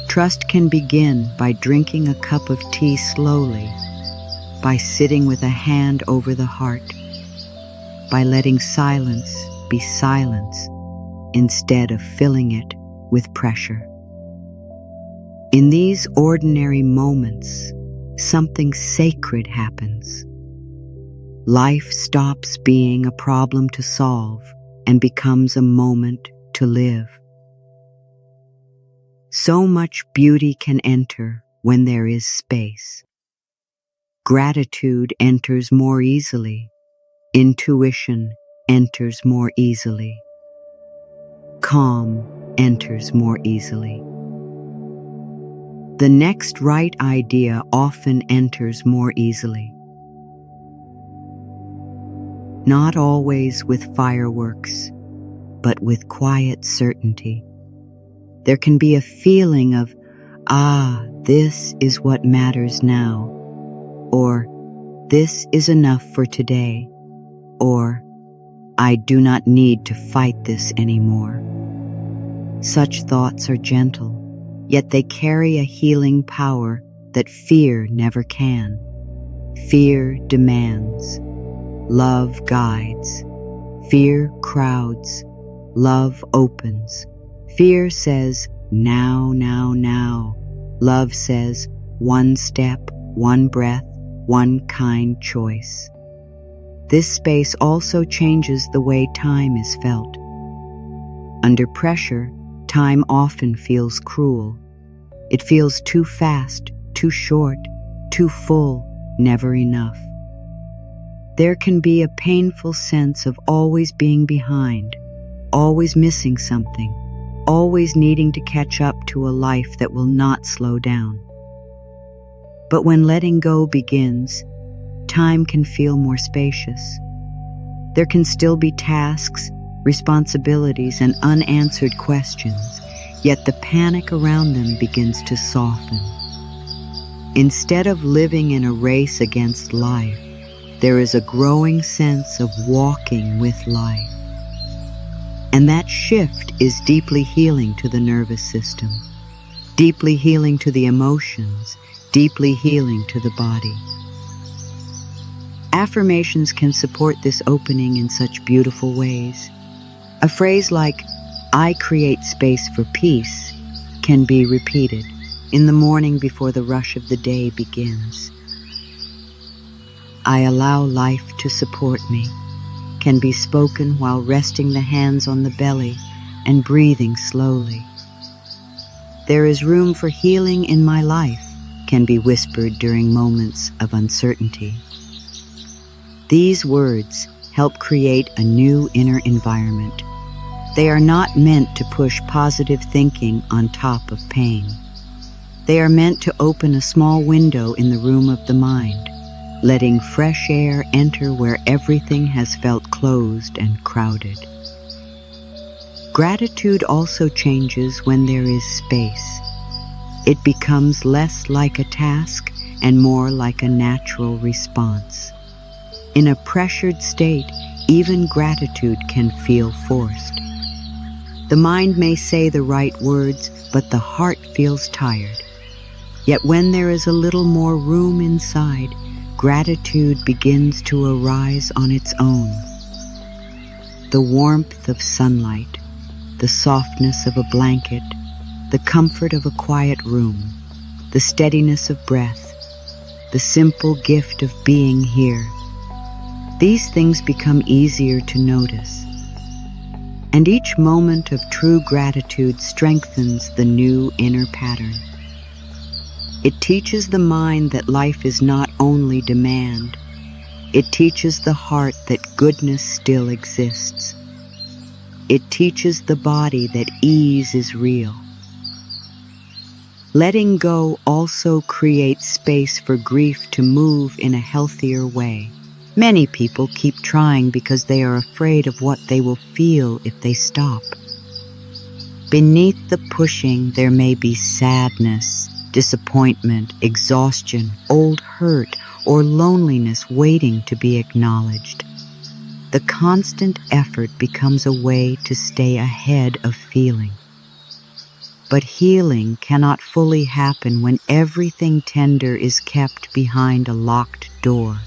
Trust can begin by drinking a cup of tea slowly, by sitting with a hand over the heart, by letting silence be silence instead of filling it with pressure. In these ordinary moments, something sacred happens. Life stops being a problem to solve and becomes a moment to live. So much beauty can enter when there is space. Gratitude enters more easily. Intuition enters more easily. Calm enters more easily. The next right idea often enters more easily. Not always with fireworks, but with quiet certainty. There can be a feeling of, this is what matters now, or this is enough for today, or I do not need to fight this anymore. Such thoughts are gentle, yet they carry a healing power that fear never can. Fear demands. Love guides. Fear crowds. Love opens. Fear says, now, now, now. Love says, one step, one breath, one kind choice. This space also changes the way time is felt. Under pressure, time often feels cruel. It feels too fast, too short, too full, never enough. There can be a painful sense of always being behind, always missing something, always needing to catch up to a life that will not slow down. But when letting go begins, time can feel more spacious. There can still be tasks, responsibilities, and unanswered questions, yet the panic around them begins to soften. Instead of living in a race against life, there is a growing sense of walking with life. And that shift is deeply healing to the nervous system, deeply healing to the emotions, deeply healing to the body. Affirmations can support this opening in such beautiful ways. A phrase like, I create space for peace, can be repeated in the morning before the rush of the day begins. I allow life to support me, can be spoken while resting the hands on the belly and breathing slowly. There is room for healing in my life, can be whispered during moments of uncertainty. These words help create a new inner environment. They are not meant to push positive thinking on top of pain. They are meant to open a small window in the room of the mind, letting fresh air enter where everything has felt closed and crowded. Gratitude also changes when there is space. It becomes less like a task and more like a natural response. In a pressured state, even gratitude can feel forced. The mind may say the right words, but the heart feels tired. Yet when there is a little more room inside, gratitude begins to arise on its own. The warmth of sunlight, the softness of a blanket, the comfort of a quiet room, the steadiness of breath, the simple gift of being here. These things become easier to notice. And each moment of true gratitude strengthens the new inner pattern. It teaches the mind that life is not only demand. It teaches the heart that goodness still exists. It teaches the body that ease is real. Letting go also creates space for grief to move in a healthier way. Many people keep trying because they are afraid of what they will feel if they stop. Beneath the pushing, there may be sadness, disappointment, exhaustion, old hurt, or loneliness waiting to be acknowledged. The constant effort becomes a way to stay ahead of feeling. But healing cannot fully happen when everything tender is kept behind a locked door.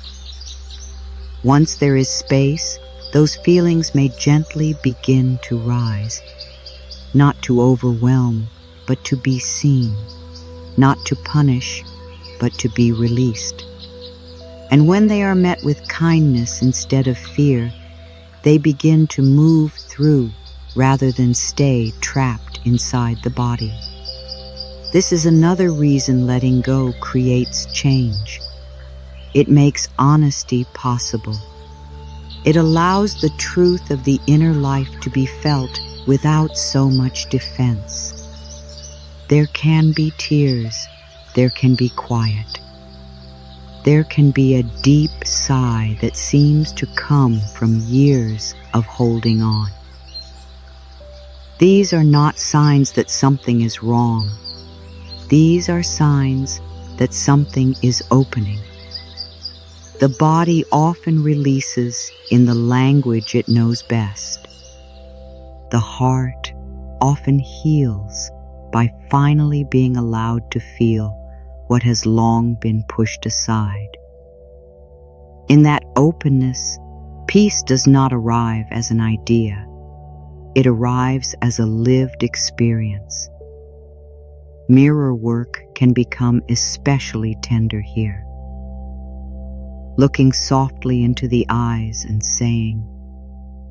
Once there is space, those feelings may gently begin to rise, not to overwhelm, but to be seen, not to punish, but to be released. And when they are met with kindness instead of fear, they begin to move through rather than stay trapped inside the body. This is another reason letting go creates change. It makes honesty possible. It allows the truth of the inner life to be felt without so much defense. There can be tears, there can be quiet. There can be a deep sigh that seems to come from years of holding on. These are not signs that something is wrong. These are signs that something is opening. The body often releases in the language it knows best. The heart often heals by finally being allowed to feel what has long been pushed aside. In that openness, peace does not arrive as an idea. It arrives as a lived experience. Mirror work can become especially tender here. Looking softly into the eyes and saying,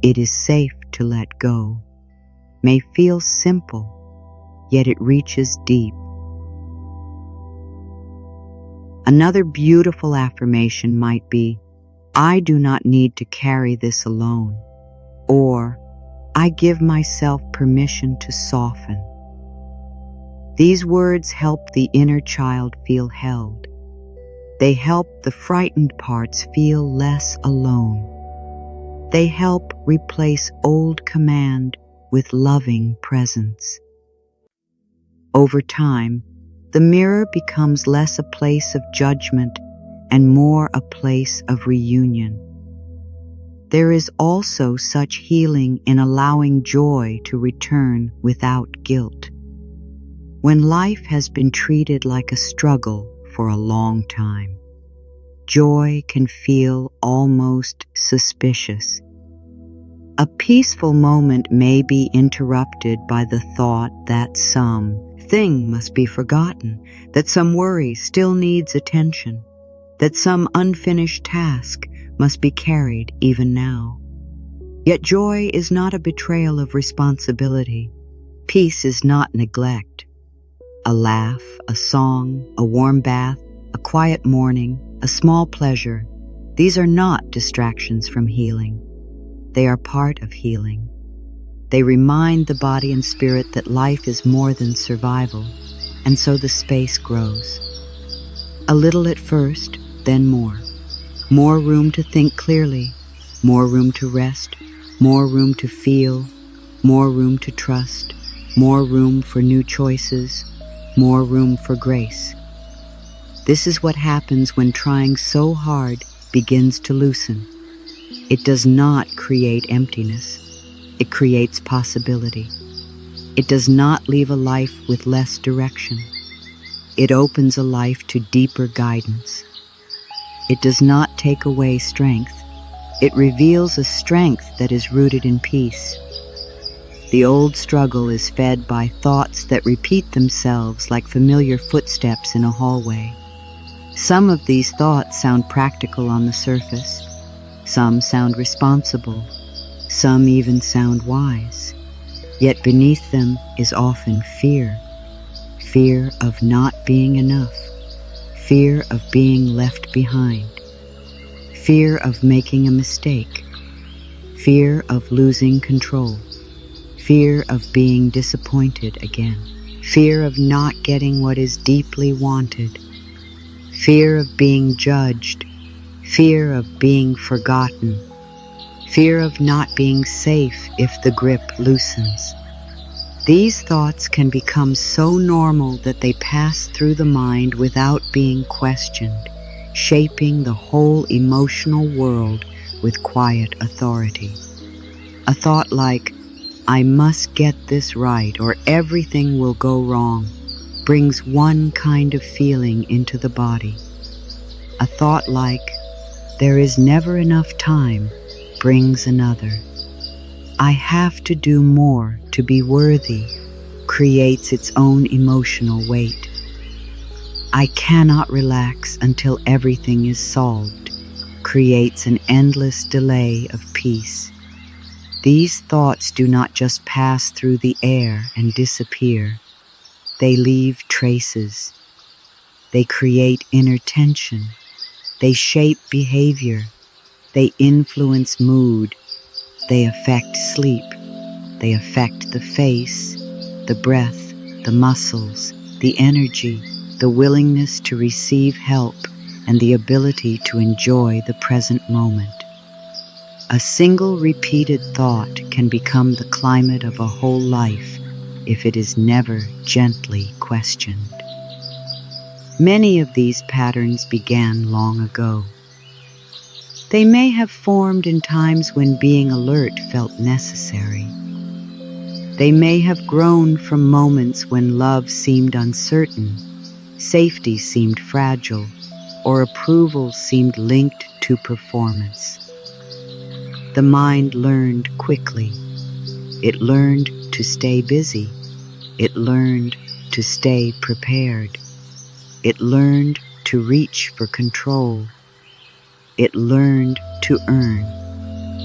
"It is safe to let go," may feel simple, yet it reaches deep. Another beautiful affirmation might be, "I do not need to carry this alone," or "I give myself permission to soften." These words help the inner child feel held. They help the frightened parts feel less alone. They help replace old command with loving presence. Over time, the mirror becomes less a place of judgment and more a place of reunion. There is also such healing in allowing joy to return without guilt. When life has been treated like a struggle for a long time, joy can feel almost suspicious. A peaceful moment may be interrupted by the thought that something must be forgotten, that some worry still needs attention, that some unfinished task must be carried even now. Yet joy is not a betrayal of responsibility. Peace is not neglect. A laugh, a song, a warm bath, a quiet morning, a small pleasure, these are not distractions from healing. They are part of healing. They remind the body and spirit that life is more than survival, and so the space grows. A little at first, then more. More room to think clearly, more room to rest, more room to feel, more room to trust, more room for new choices, more room for grace. This is what happens when trying so hard begins to loosen. It does not create emptiness. It creates possibility. It does not leave a life with less direction. It opens a life to deeper guidance. It does not take away strength. It reveals a strength that is rooted in peace. The old struggle is fed by thoughts that repeat themselves like familiar footsteps in a hallway. Some of these thoughts sound practical on the surface. Some sound responsible. Some even sound wise. Yet beneath them is often fear. Fear of not being enough. Fear of being left behind. Fear of making a mistake. Fear of losing control. Fear of being disappointed again. Fear of not getting what is deeply wanted. Fear of being judged. Fear of being forgotten. Fear of not being safe if the grip loosens. These thoughts can become so normal that they pass through the mind without being questioned, shaping the whole emotional world with quiet authority. A thought like, "I must get this right or everything will go wrong," brings one kind of feeling into the body. A thought like, "There is never enough time," brings another. "I have to do more to be worthy," creates its own emotional weight. "I cannot relax until everything is solved," creates an endless delay of peace. These thoughts do not just pass through the air and disappear. They leave traces. They create inner tension. They shape behavior. They influence mood. They affect sleep. They affect the face, the breath, the muscles, the energy, the willingness to receive help, and the ability to enjoy the present moment. A single repeated thought can become the climate of a whole life if it is never gently questioned. Many of these patterns began long ago. They may have formed in times when being alert felt necessary. They may have grown from moments when love seemed uncertain, safety seemed fragile, or approval seemed linked to performance. The mind learned quickly. It learned to stay busy. It learned to stay prepared. It learned to reach for control. It learned to earn.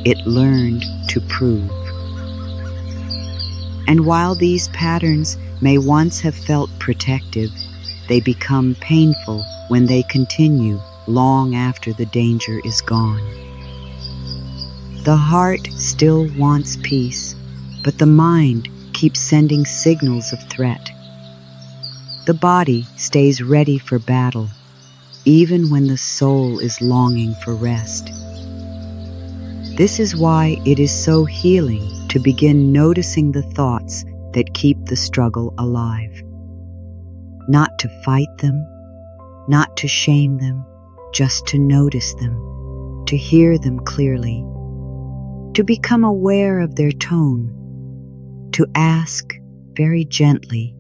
It learned to prove. And while these patterns may once have felt protective, they become painful when they continue long after the danger is gone. The heart still wants peace, but the mind keeps sending signals of threat. The body stays ready for battle, even when the soul is longing for rest. This is why it is so healing to begin noticing the thoughts that keep the struggle alive. Not to fight them, not to shame them, just to notice them, to hear them clearly, to become aware of their tone, to ask very gently,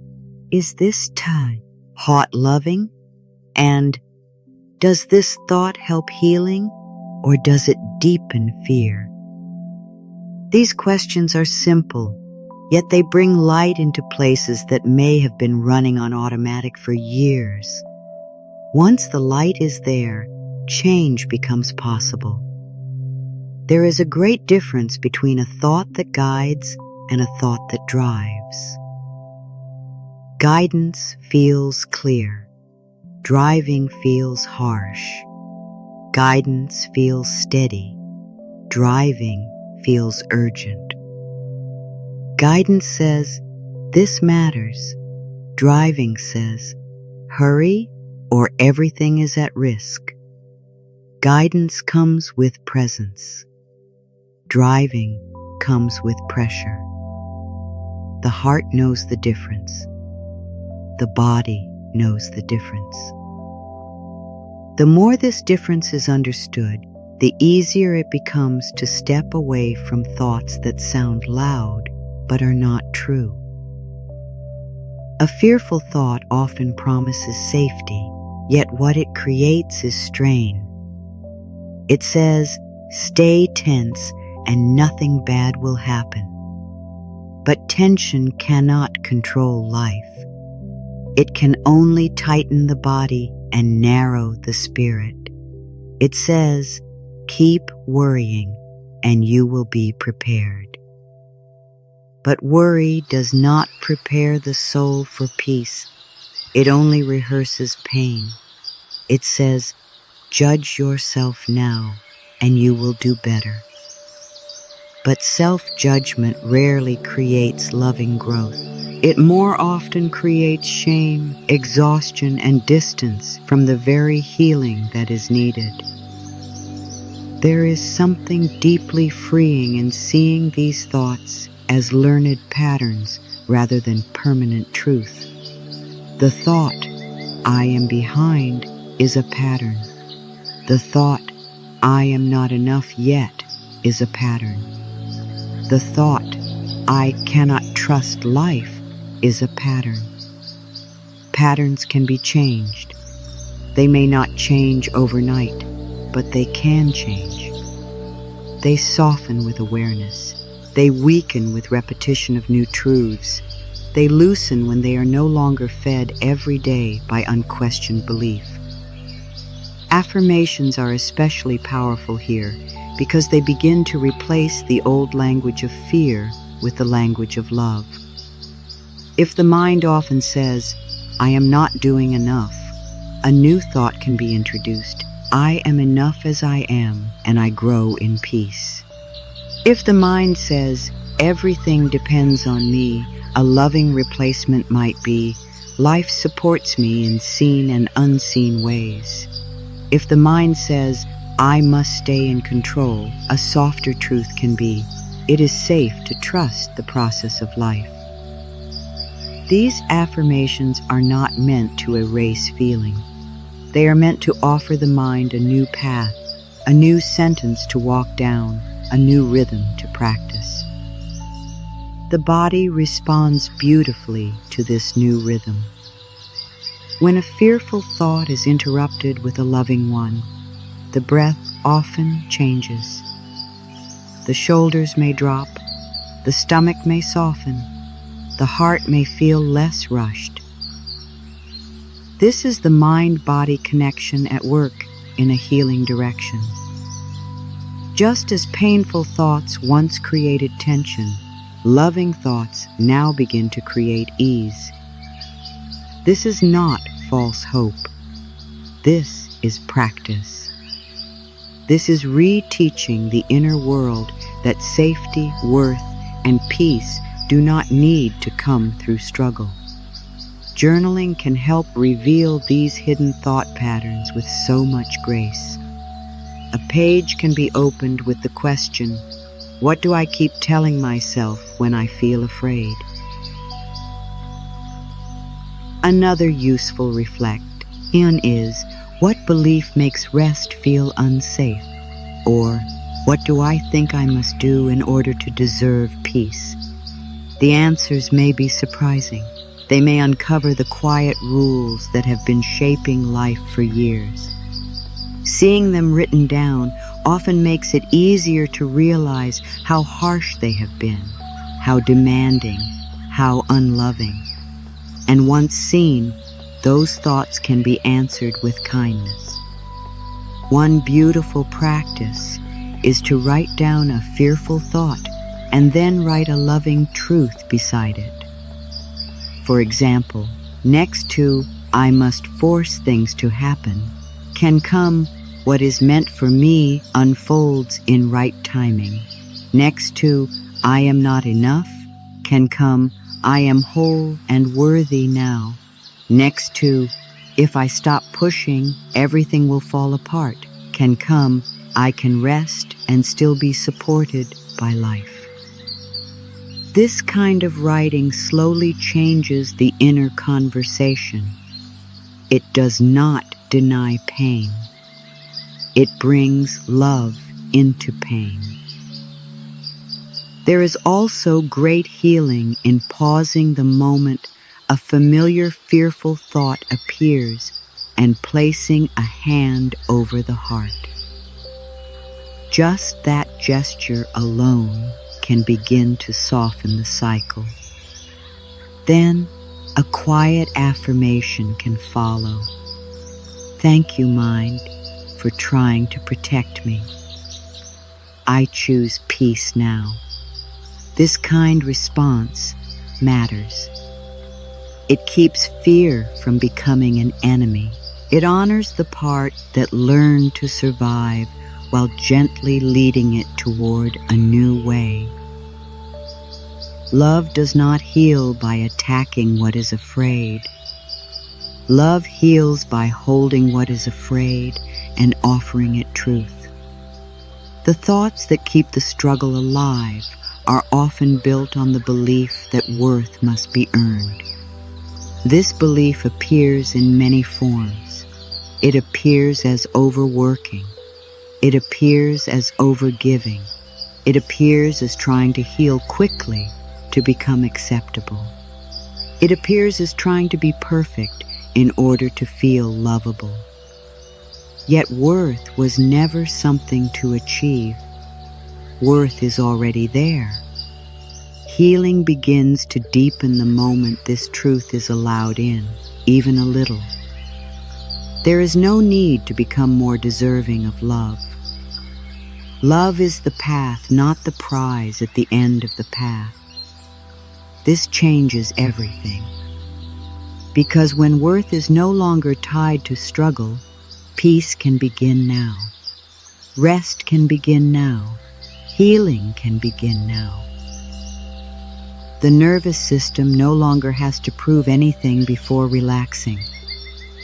"Is this time hot loving?" And "Does this thought help healing, or does it deepen fear?" These questions are simple, yet they bring light into places that may have been running on automatic for years. Once the light is there, change becomes possible. There is a great difference between a thought that guides and a thought that drives. Guidance feels clear. Driving feels harsh. Guidance feels steady. Driving feels urgent. Guidance says, "This matters." Driving says, "Hurry or everything is at risk." Guidance comes with presence. Driving comes with pressure. The heart knows the difference. The body knows the difference. The more this difference is understood, the easier it becomes to step away from thoughts that sound loud but are not true. A fearful thought often promises safety, yet what it creates is strain. It says, "Stay tense and nothing bad will happen." But tension cannot control life. It can only tighten the body and narrow the spirit. It says, "Keep worrying and you will be prepared." But worry does not prepare the soul for peace. It only rehearses pain. It says, "Judge yourself now and you will do better." But self-judgment rarely creates loving growth. It more often creates shame, exhaustion, and distance from the very healing that is needed. There is something deeply freeing in seeing these thoughts as learned patterns rather than permanent truth. The thought, "I am behind," is a pattern. The thought, I am not enough yet is a pattern. The thought, I cannot trust life, is a pattern. Patterns can be changed. They may not change overnight, but they can change. They soften with awareness. They weaken with repetition of new truths. They loosen when they are no longer fed every day by unquestioned belief. Affirmations are especially powerful here because they begin to replace the old language of fear with the language of love. If the mind often says, I am not doing enough, a new thought can be introduced. I am enough as I am, and I grow in peace. If the mind says, everything depends on me, a loving replacement might be, life supports me in seen and unseen ways. If the mind says, I must stay in control, a softer truth can be, it is safe to trust the process of life. These affirmations are not meant to erase feeling. They are meant to offer the mind a new path, a new sentence to walk down, a new rhythm to practice. The body responds beautifully to this new rhythm. When a fearful thought is interrupted with a loving one, the breath often changes. The shoulders may drop, the stomach may soften, the heart may feel less rushed. This is the mind-body connection at work in a healing direction. Just as painful thoughts once created tension, loving thoughts now begin to create ease. This is not false hope. This is practice. This is reteaching the inner world that safety, worth, and peace do not need to come through struggle. Journaling can help reveal these hidden thought patterns with so much grace. A page can be opened with the question, what do I keep telling myself when I feel afraid? Another useful reflection is, what belief makes rest feel unsafe? Or, what do I think I must do in order to deserve peace? The answers may be surprising. They may uncover the quiet rules that have been shaping life for years. Seeing them written down often makes it easier to realize how harsh they have been, how demanding, how unloving. And once seen, those thoughts can be answered with kindness. One beautiful practice is to write down a fearful thought and then write a loving truth beside it. For example, next to I must force things to happen can come what is meant for me unfolds in right timing. Next to I am not enough can come I am whole and worthy now. Next to if I stop pushing, everything will fall apart can come I can rest and still be supported by life. This kind of writing slowly changes the inner conversation. It does not deny pain. It brings love into pain. There is also great healing in pausing the moment a familiar fearful thought appears and placing a hand over the heart. Just that gesture alone can begin to soften the cycle. Then a quiet affirmation can follow. Thank you, mind, for trying to protect me. I choose peace now. This kind response matters. It keeps fear from becoming an enemy. It honors the part that learned to survive while gently leading it toward a new way. Love does not heal by attacking what is afraid. Love heals by holding what is afraid and offering it truth. The thoughts that keep the struggle alive are often built on the belief that worth must be earned. This belief appears in many forms. It appears as overworking. It appears as overgiving. It appears as trying to heal quickly to become acceptable. It appears as trying to be perfect in order to feel lovable. Yet worth was never something to achieve. Worth is already there. Healing begins to deepen the moment this truth is allowed in, even a little. There is no need to become more deserving of love. Love is the path, not the prize at the end of the path. This changes everything. Because when worth is no longer tied to struggle, peace can begin now. Rest can begin now. Healing can begin now. The nervous system no longer has to prove anything before relaxing.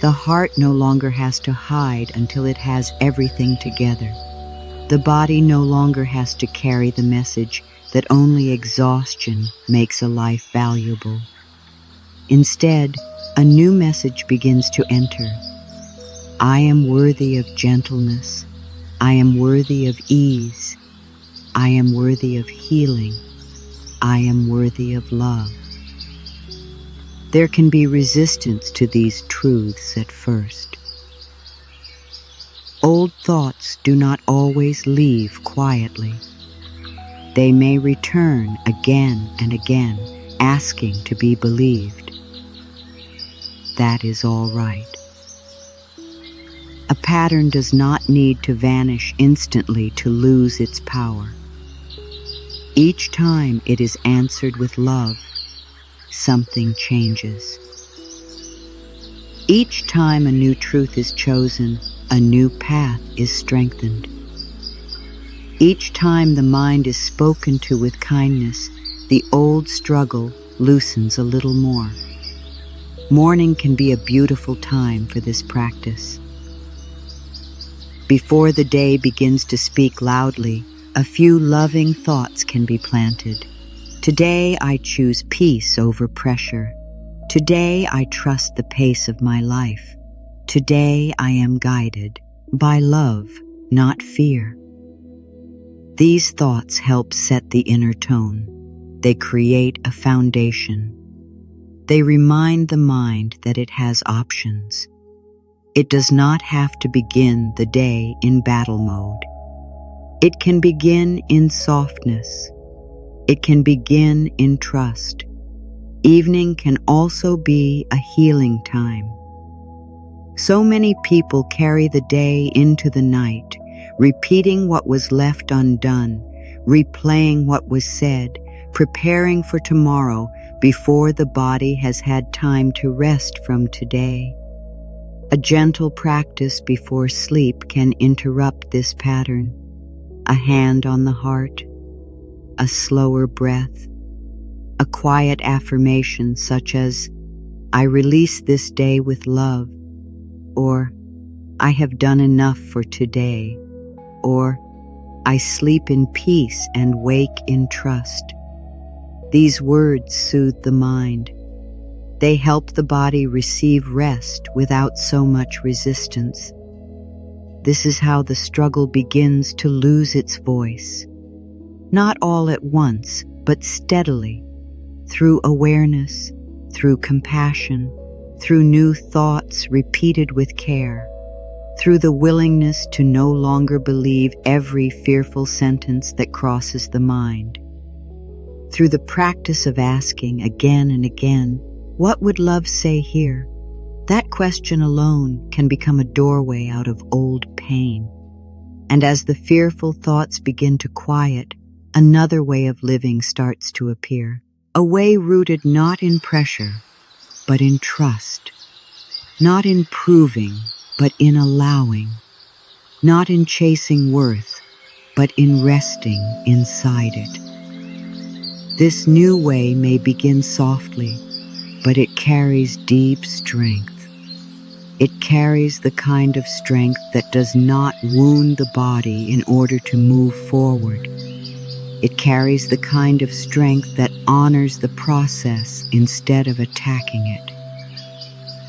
The heart no longer has to hide until it has everything together. The body no longer has to carry the message that only exhaustion makes a life valuable. Instead, a new message begins to enter. I am worthy of gentleness. I am worthy of ease. I am worthy of healing. I am worthy of love. There can be resistance to these truths at first. Old thoughts do not always leave quietly. They may return again and again, asking to be believed. That is all right. A pattern does not need to vanish instantly to lose its power. Each time it is answered with love, something changes. Each time a new truth is chosen, a new path is strengthened. Each time the mind is spoken to with kindness, the old struggle loosens a little more. Morning can be a beautiful time for this practice. Before the day begins to speak loudly, a few loving thoughts can be planted. Today I choose peace over pressure. Today I trust the pace of my life. Today I am guided by love, not fear. These thoughts help set the inner tone. They create a foundation. They remind the mind that it has options. It does not have to begin the day in battle mode. It can begin in softness. It can begin in trust. Evening can also be a healing time. So many people carry the day into the night, repeating what was left undone, replaying what was said, preparing for tomorrow before the body has had time to rest from today. A gentle practice before sleep can interrupt this pattern. A hand on the heart, a slower breath, a quiet affirmation such as, I release this day with love, or I have done enough for today, or I sleep in peace and wake in trust. These words soothe the mind. They help the body receive rest without so much resistance. This is how the struggle begins to lose its voice. Not all at once, but steadily, through awareness, through compassion, through new thoughts repeated with care, through the willingness to no longer believe every fearful sentence that crosses the mind, through the practice of asking again and again, what would love say here? That question alone can become a doorway out of old pain. And as the fearful thoughts begin to quiet, another way of living starts to appear. A way rooted not in pressure, but in trust. Not in proving, but in allowing. Not in chasing worth, but in resting inside it. This new way may begin softly, but it carries deep strength. It carries the kind of strength that does not wound the body in order to move forward. It carries the kind of strength that honors the process instead of attacking it.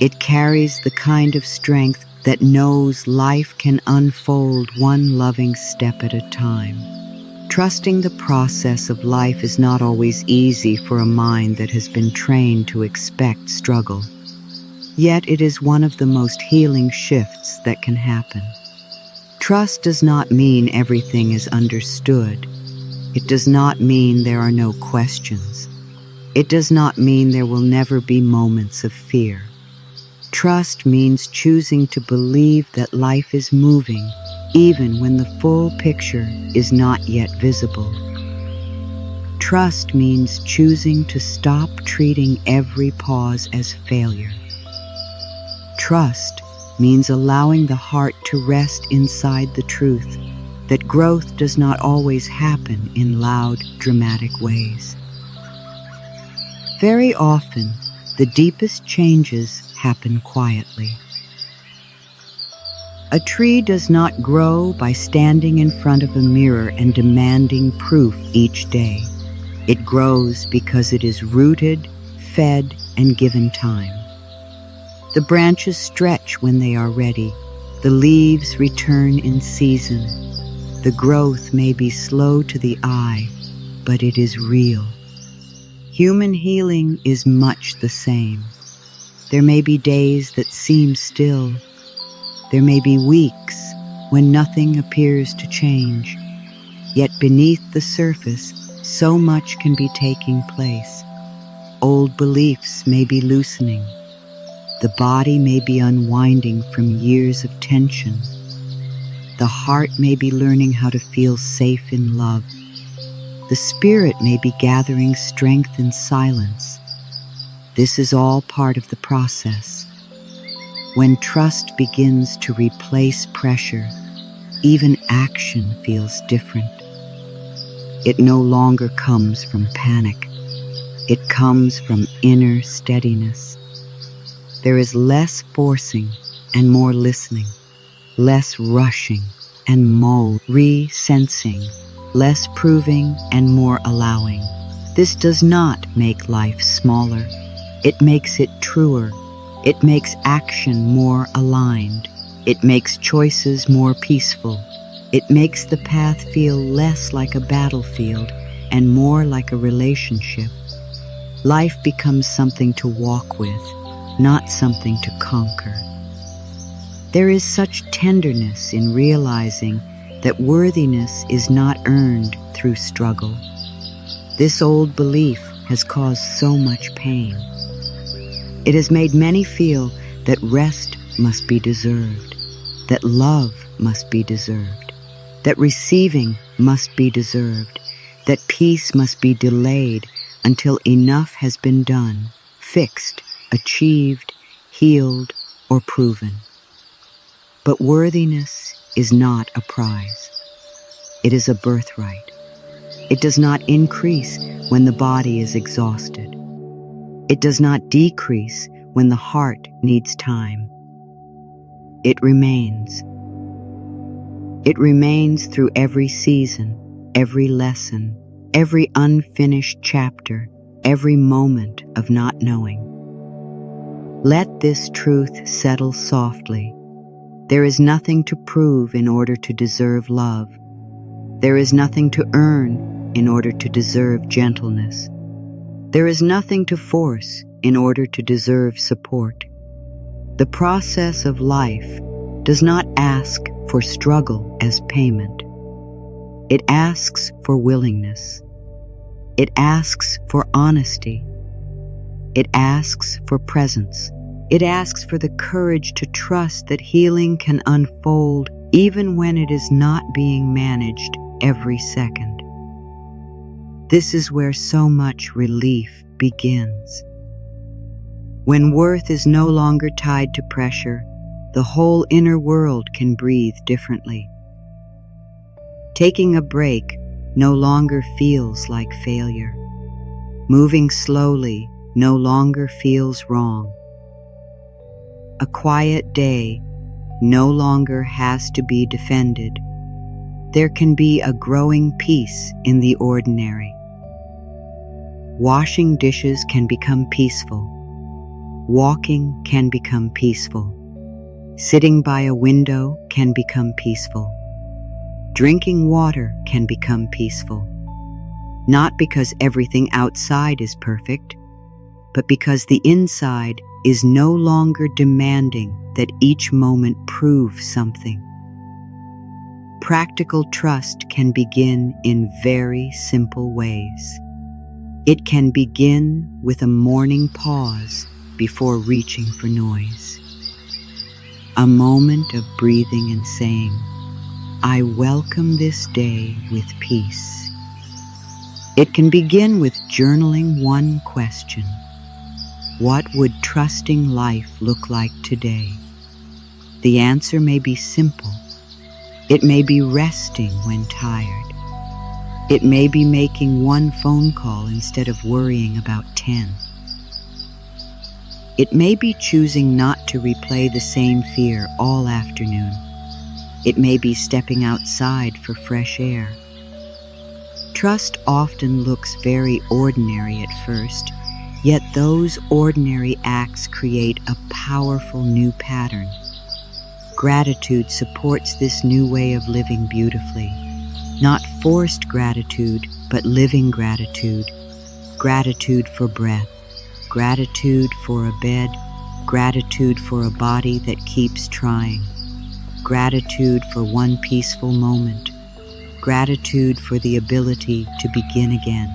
It carries the kind of strength that knows life can unfold one loving step at a time. Trusting the process of life is not always easy for a mind that has been trained to expect struggle. Yet it is one of the most healing shifts that can happen. Trust does not mean everything is understood. It does not mean there are no questions. It does not mean there will never be moments of fear. Trust means choosing to believe that life is moving, even when the full picture is not yet visible. Trust means choosing to stop treating every pause as failure. Trust means allowing the heart to rest inside the truth that growth does not always happen in loud, dramatic ways. Very often, the deepest changes happen quietly. A tree does not grow by standing in front of a mirror and demanding proof each day. It grows because it is rooted, fed, and given time. The branches stretch when they are ready. The leaves return in season. The growth may be slow to the eye, but it is real. Human healing is much the same. There may be days that seem still. There may be weeks when nothing appears to change. Yet beneath the surface, so much can be taking place. Old beliefs may be loosening. The body may be unwinding from years of tension. The heart may be learning how to feel safe in love. The spirit may be gathering strength in silence. This is all part of the process. When trust begins to replace pressure, even action feels different. It no longer comes from panic. It comes from inner steadiness. There is less forcing and more listening, less rushing and more re-sensing, less proving and more allowing. This does not make life smaller. It makes it truer. It makes action more aligned. It makes choices more peaceful. It makes the path feel less like a battlefield and more like a relationship. Life becomes something to walk with, not something to conquer. There is such tenderness in realizing that worthiness is not earned through struggle. This old belief has caused so much pain. It has made many feel that rest must be deserved, that love must be deserved, that receiving must be deserved, that peace must be delayed until enough has been done, fixed, achieved, healed, or proven. But worthiness is not a prize. It is a birthright. It does not increase when the body is exhausted. It does not decrease when the heart needs time. It remains. It remains through every season, every lesson, every unfinished chapter, every moment of not knowing. Let this truth settle softly. There is nothing to prove in order to deserve love. There is nothing to earn in order to deserve gentleness. There is nothing to force in order to deserve support. The process of life does not ask for struggle as payment. It asks for willingness. It asks for honesty. It asks for presence. It asks for the courage to trust that healing can unfold even when it is not being managed every second. This is where so much relief begins. When worth is no longer tied to pressure, the whole inner world can breathe differently. Taking a break no longer feels like failure. Moving slowly no longer feels wrong. A quiet day no longer has to be defended. There can be a growing peace in the ordinary. Washing dishes can become peaceful. Walking can become peaceful. Sitting by a window can become peaceful. Drinking water can become peaceful. Not because everything outside is perfect, but because the inside is no longer demanding that each moment prove something. Practical trust can begin in very simple ways. It can begin with a morning pause before reaching for noise. A moment of breathing and saying, "I welcome this day with peace." It can begin with journaling one question. What would trusting life look like today? The answer may be simple. It may be resting when tired. It may be making one phone call instead of worrying about 10. It may be choosing not to replay the same fear all afternoon. It may be stepping outside for fresh air. Trust often looks very ordinary at first, yet those ordinary acts create a powerful new pattern. Gratitude supports this new way of living beautifully. Not forced gratitude, but living gratitude. Gratitude for breath, gratitude for a bed, gratitude for a body that keeps trying, gratitude for one peaceful moment, gratitude for the ability to begin again.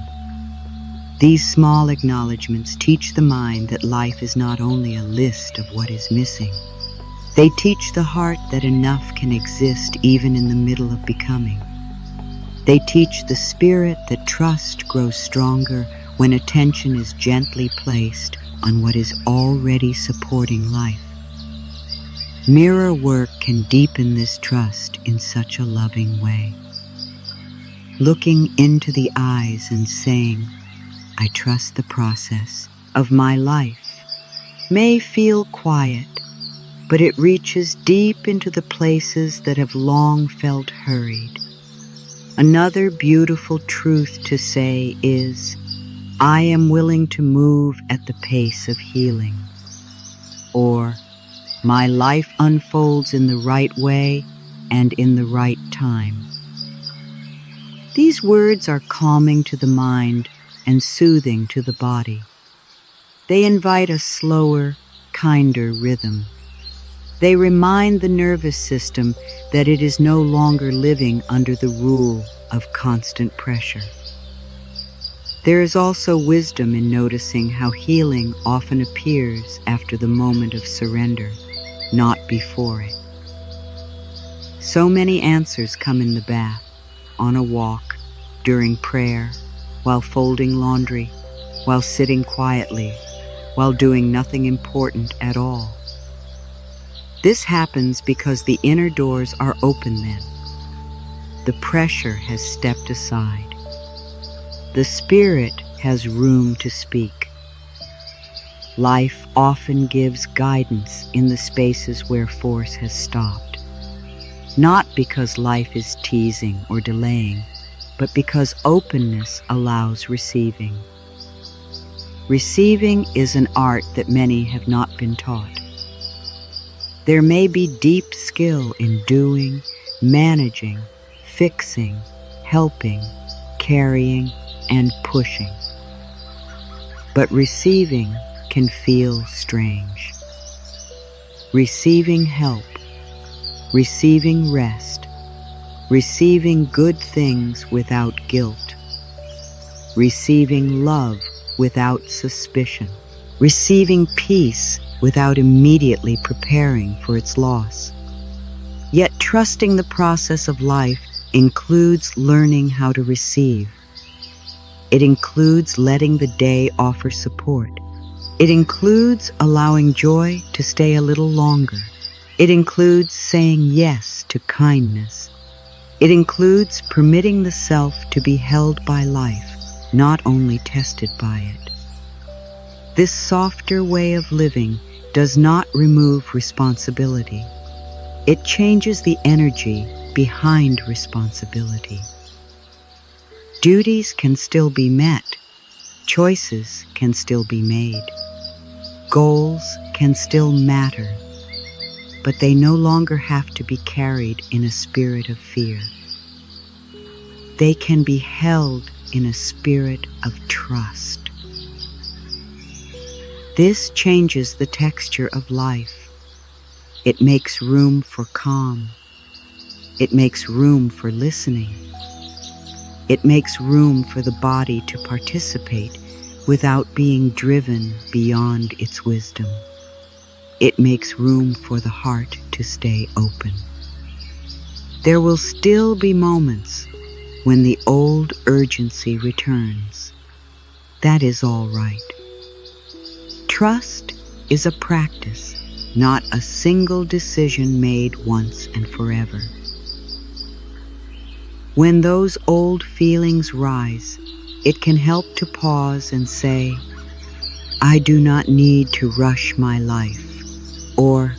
These small acknowledgments teach the mind that life is not only a list of what is missing. They teach the heart that enough can exist even in the middle of becoming. They teach the spirit that trust grows stronger when attention is gently placed on what is already supporting life. Mirror work can deepen this trust in such a loving way. Looking into the eyes and saying, "I trust the process of my life," may feel quiet, but it reaches deep into the places that have long felt hurried. Another beautiful truth to say is, "I am willing to move at the pace of healing," or "My life unfolds in the right way and in the right time." These words are calming to the mind and soothing to the body. They invite a slower, kinder rhythm. They remind the nervous system that it is no longer living under the rule of constant pressure. There is also wisdom in noticing how healing often appears after the moment of surrender, not before it. So many answers come in the bath, on a walk, during prayer, while folding laundry, while sitting quietly, while doing nothing important at all. This happens because the inner doors are open then. The pressure has stepped aside. The spirit has room to speak. Life often gives guidance in the spaces where force has stopped. Not because life is teasing or delaying, but because openness allows receiving. Receiving is an art that many have not been taught. There may be deep skill in doing, managing, fixing, helping, carrying, and pushing. But receiving can feel strange. Receiving help, receiving rest, receiving good things without guilt, receiving love without suspicion, receiving peace without immediately preparing for its loss. Yet trusting the process of life includes learning how to receive. It includes letting the day offer support. It includes allowing joy to stay a little longer. It includes saying yes to kindness. It includes permitting the self to be held by life, not only tested by it. This softer way of living does not remove responsibility. It changes the energy behind responsibility. Duties can still be met. Choices can still be made. Goals can still matter. but they no longer have to be carried in a spirit of fear. They can be held in a spirit of trust. This changes the texture of life. It makes room for calm. It makes room for listening. It makes room for the body to participate without being driven beyond its wisdom. It makes room for the heart to stay open. There will still be moments when the old urgency returns. That is all right. Trust is a practice, not a single decision made once and forever. When those old feelings rise, it can help to pause and say, I do not need to rush my life, or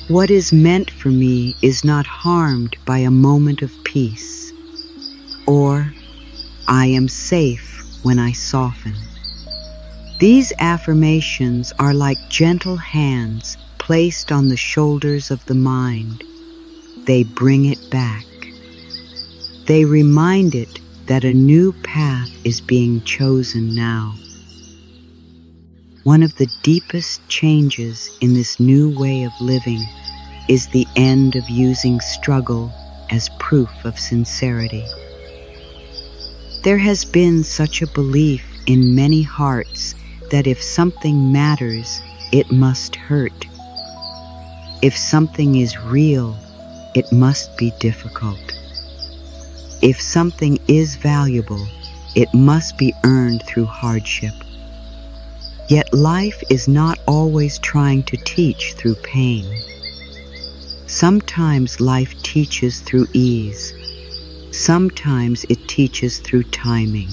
what is meant for me is not harmed by a moment of peace, or I am safe when I soften. These affirmations are like gentle hands placed on the shoulders of the mind. They bring it back. They remind it that a new path is being chosen now. One of the deepest changes in this new way of living is the end of using struggle as proof of sincerity. There has been such a belief in many hearts that if something matters, it must hurt. If something is real, it must be difficult. If something is valuable, it must be earned through hardship. Yet life is not always trying to teach through pain. Sometimes life teaches through ease. Sometimes it teaches through timing.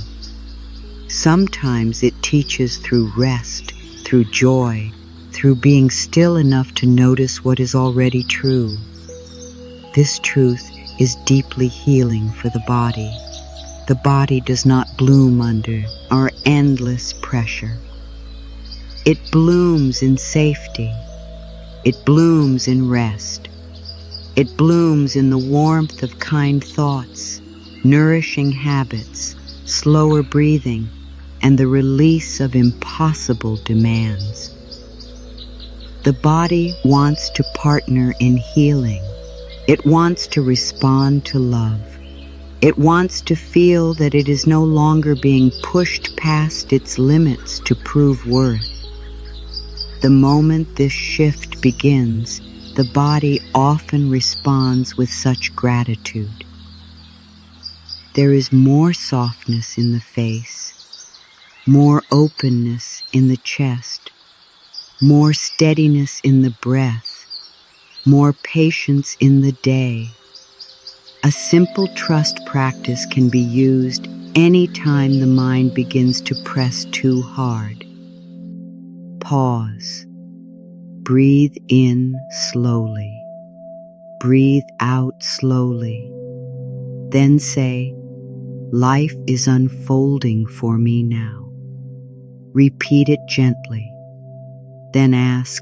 Sometimes it teaches through rest, through joy, through being still enough to notice what is already true. This truth is deeply healing for the body. The body does not bloom under our endless pressure. It blooms in safety. It blooms in rest. It blooms in the warmth of kind thoughts, nourishing habits, slower breathing, and the release of impossible demands. The body wants to partner in healing. It wants to respond to love. It wants to feel that it is no longer being pushed past its limits to prove worth. The moment this shift begins, the body often responds with such gratitude. There is more softness in the face, more openness in the chest, more steadiness in the breath, more patience in the day. A simple trust practice can be used anytime the mind begins to press too hard. Pause. Breathe in slowly. Breathe out slowly. Then say, life is unfolding for me now. Repeat it gently. Then ask,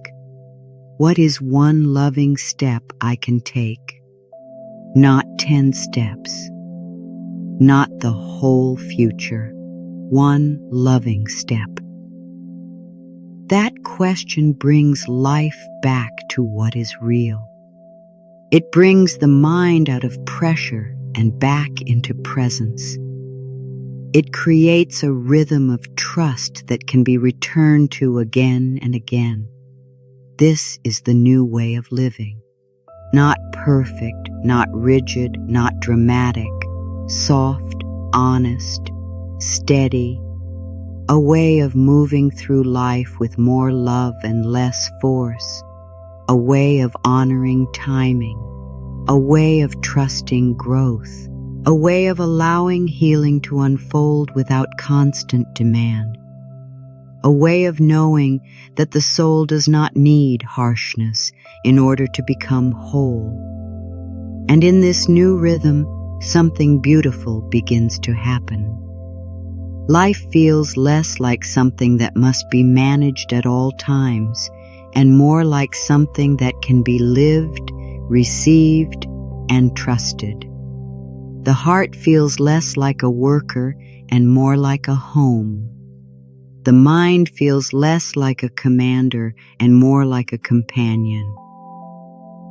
what is one loving step I can take? Not 10 steps. Not the whole future. One loving step. That question brings life back to what is real. It brings the mind out of pressure and back into presence. It creates a rhythm of trust that can be returned to again and again. This is the new way of living. Not perfect, not rigid, not dramatic, soft, honest, steady. A way of moving through life with more love and less force. A way of honoring timing. A way of trusting growth. A way of allowing healing to unfold without constant demand. A way of knowing that the soul does not need harshness in order to become whole. And in this new rhythm, something beautiful begins to happen. Life feels less like something that must be managed at all times and more like something that can be lived, received, and trusted. The heart feels less like a worker and more like a home. The mind feels less like a commander and more like a companion.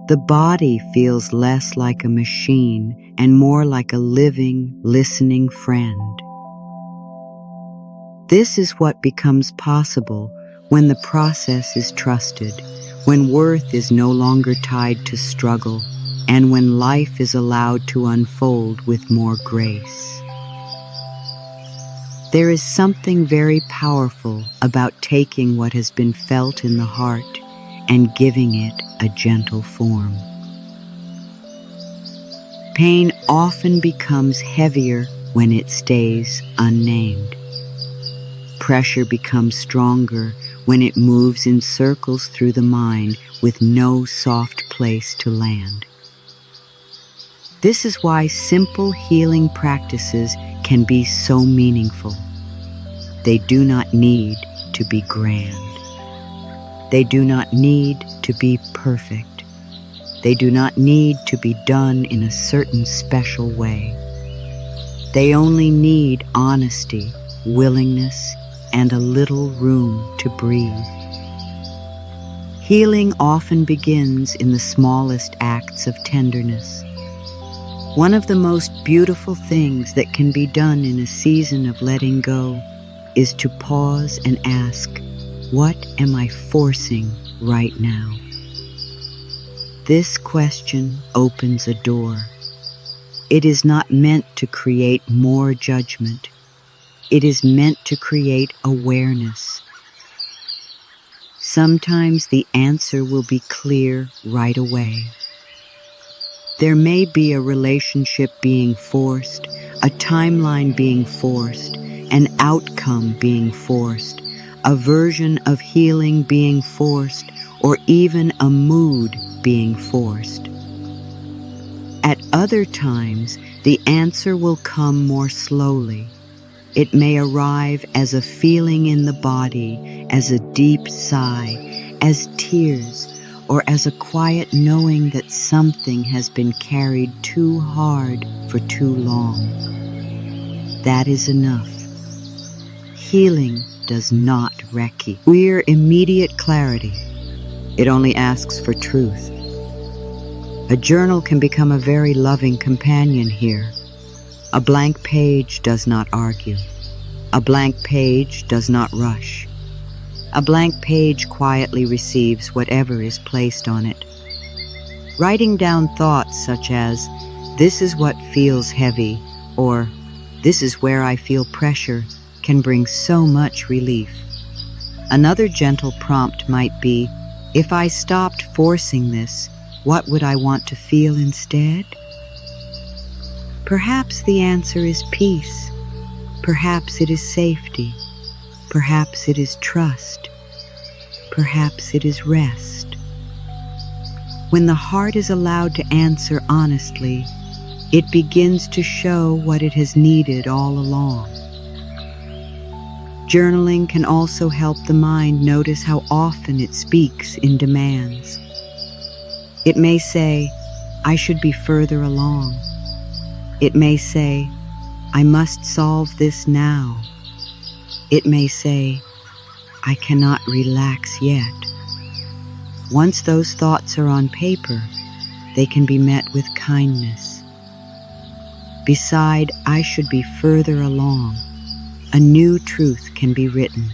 The body feels less like a machine and more like a living, listening friend. This is what becomes possible when the process is trusted, when worth is no longer tied to struggle, and when life is allowed to unfold with more grace. There is something very powerful about taking what has been felt in the heart and giving it a gentle form. Pain often becomes heavier when it stays unnamed. Pressure becomes stronger when it moves in circles through the mind with no soft place to land. This is why simple healing practices can be so meaningful. They do not need to be grand. They do not need to be perfect. They do not need to be done in a certain special way. They only need honesty, willingness, and a little room to breathe. Healing often begins in the smallest acts of tenderness. One of the most beautiful things that can be done in a season of letting go is to pause and ask, what am I forcing right now? This question opens a door. It is not meant to create more judgment. It is meant to create awareness. Sometimes the answer will be clear right away. There may be a relationship being forced, a timeline being forced, an outcome being forced, a version of healing being forced, or even a mood being forced. At other times, the answer will come more slowly. It may arrive as a feeling in the body, as a deep sigh, as tears, or as a quiet knowing that something has been carried too hard for too long. That is enough. Healing does not require immediate clarity. It only asks for truth. A journal can become a very loving companion here. A blank page does not argue. A blank page does not rush. A blank page quietly receives whatever is placed on it. Writing down thoughts such as, "This is what feels heavy," or "This is where I feel pressure," can bring so much relief. Another gentle prompt might be, "If I stopped forcing this, what would I want to feel instead?" Perhaps the answer is peace. Perhaps it is safety. Perhaps it is trust. Perhaps it is rest. When the heart is allowed to answer honestly, it begins to show what it has needed all along. Journaling can also help the mind notice how often it speaks in demands. It may say, "I should be further along." It may say, "I must solve this now." It may say, "I cannot relax yet." Once those thoughts are on paper, they can be met with kindness. Beside "I should be further along," a new truth can be written.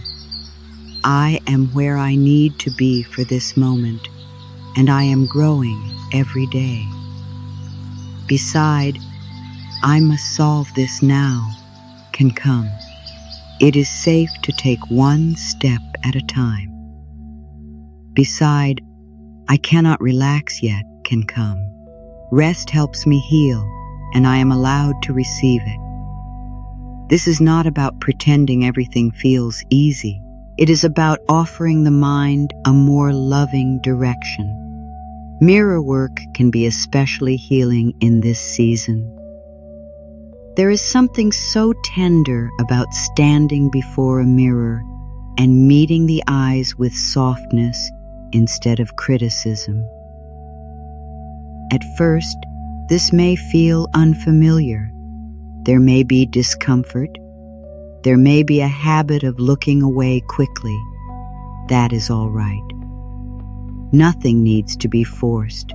I am where I need to be for this moment, and I am growing every day. Beside "I must solve this now" can come. It is safe to take one step at a time. Beside "I cannot relax yet" can come. Rest helps me heal, and I am allowed to receive it. This is not about pretending everything feels easy. It is about offering the mind a more loving direction. Mirror work can be especially healing in this season. There is something so tender about standing before a mirror and meeting the eyes with softness, instead of criticism. At first, this may feel unfamiliar. There may be discomfort. There may be a habit of looking away quickly. That is all right. Nothing needs to be forced.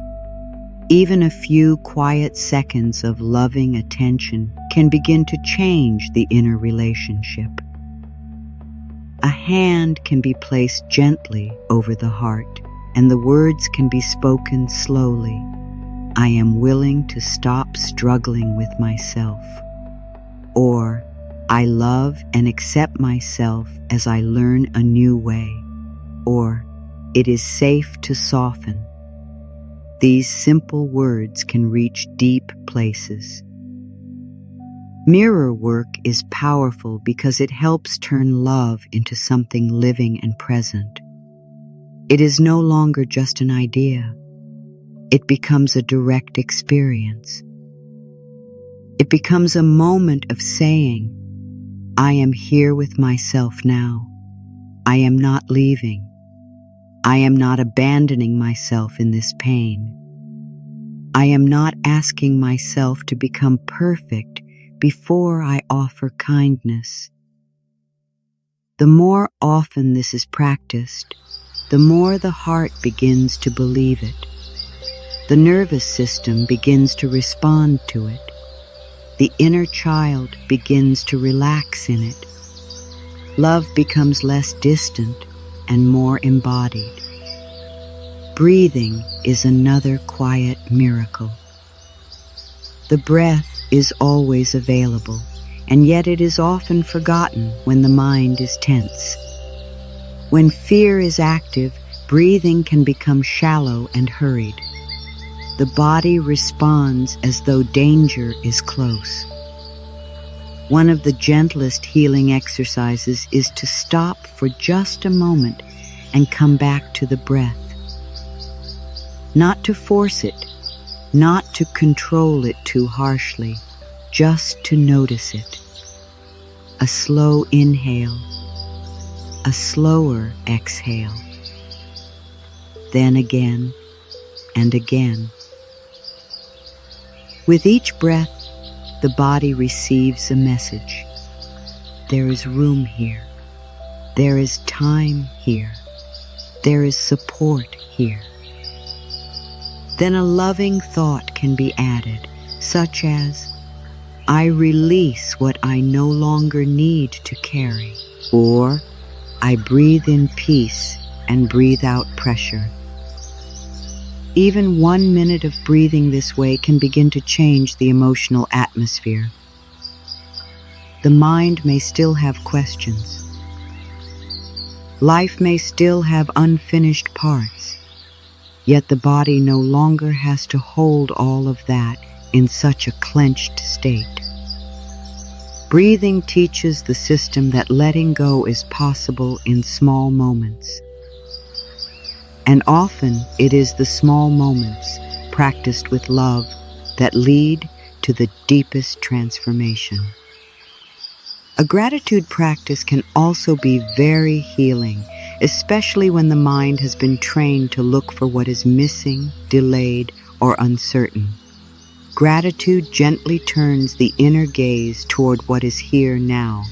Even a few quiet seconds of loving attention can begin to change the inner relationship. A hand can be placed gently over the heart, and the words can be spoken slowly. I am willing to stop struggling with myself. Or, I love and accept myself as I learn a new way. Or, it is safe to soften. These simple words can reach deep places. Mirror work is powerful because it helps turn love into something living and present. It is no longer just an idea. It becomes a direct experience. It becomes a moment of saying, I am here with myself now. I am not leaving. I am not abandoning myself in this pain. I am not asking myself to become perfect before I offer kindness. The more often this is practiced, the more the heart begins to believe it. The nervous system begins to respond to it. The inner child begins to relax in it. Love becomes less distant and more embodied. Breathing is another quiet miracle. The breath is always available, and yet it is often forgotten when the mind is tense. When fear is active, breathing can become shallow and hurried. The body responds as though danger is close. One of the gentlest healing exercises is to stop for just a moment and come back to the breath. Not to force it, not to control it too harshly, just to notice it. A slow inhale, a slower exhale, then again and again. With each breath, the body receives a message. There is room here. There is time here. There is support here. Then a loving thought can be added, such as, I release what I no longer need to carry, or I breathe in peace and breathe out pressure. Even 1 minute of breathing this way can begin to change the emotional atmosphere. The mind may still have questions. Life may still have unfinished parts, yet the body no longer has to hold all of that in such a clenched state. Breathing teaches the system that letting go is possible in small moments. And often it is the small moments practiced with love that lead to the deepest transformation. A gratitude practice can also be very healing, especially when the mind has been trained to look for what is missing, delayed, or uncertain. Gratitude gently turns the inner gaze toward what is here now,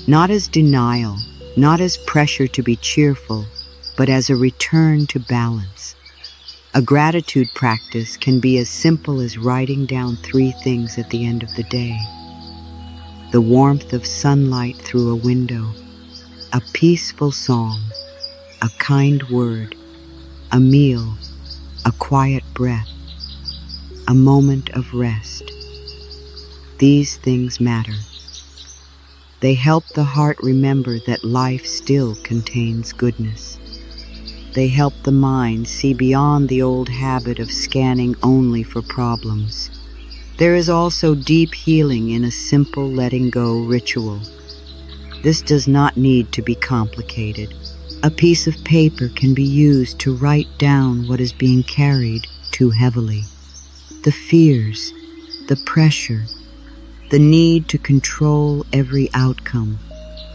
not as denial, not as pressure to be cheerful, but as a return to balance. A gratitude practice can be as simple as writing down 3 things at the end of the day. The warmth of sunlight through a window, a peaceful song, a kind word, a meal, a quiet breath, a moment of rest. These things matter. They help the heart remember that life still contains goodness. They help the mind see beyond the old habit of scanning only for problems. There is also deep healing in a simple letting go ritual. This does not need to be complicated. A piece of paper can be used to write down what is being carried too heavily. The fears, the pressure, the need to control every outcome,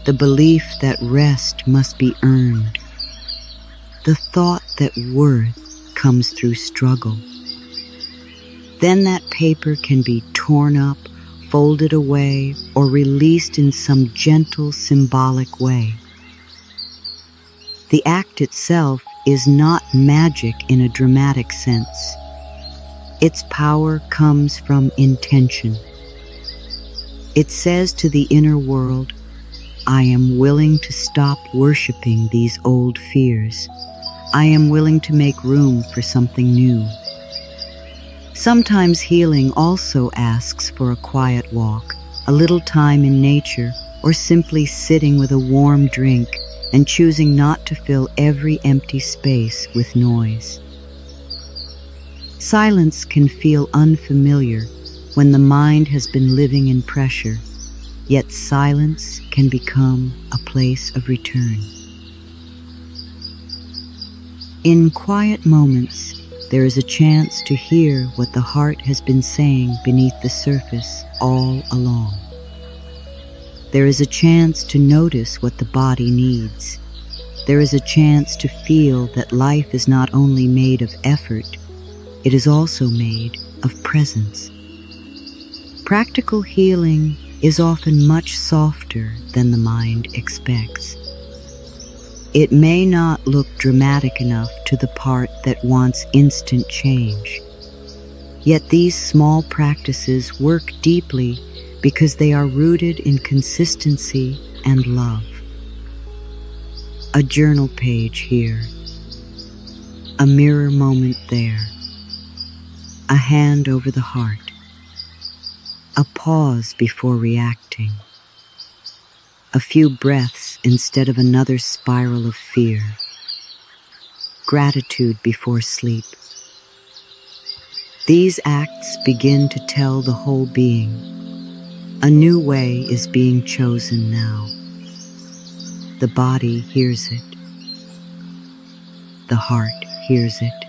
the belief that rest must be earned. the thought that worth comes through struggle. Then that paper can be torn up, folded away, or released in some gentle, symbolic way. The act itself is not magic in a dramatic sense. Its power comes from intention. It says to the inner world, I am willing to stop worshiping these old fears. I am willing to make room for something new. Sometimes healing also asks for a quiet walk, a little time in nature, or simply sitting with a warm drink and choosing not to fill every empty space with noise. Silence can feel unfamiliar when the mind has been living in pressure, yet silence can become a place of return. In quiet moments, there is a chance to hear what the heart has been saying beneath the surface all along. There is a chance to notice what the body needs. There is a chance to feel that life is not only made of effort, it is also made of presence. Practical healing is often much softer than the mind expects. It may not look dramatic enough to the part that wants instant change. Yet these small practices work deeply because they are rooted in consistency and love. A journal page here, a mirror moment there, a hand over the heart, a pause before reacting, a few breaths instead of another spiral of fear, gratitude before sleep. These acts begin to tell the whole being, a new way is being chosen now. The body hears it. The heart hears it.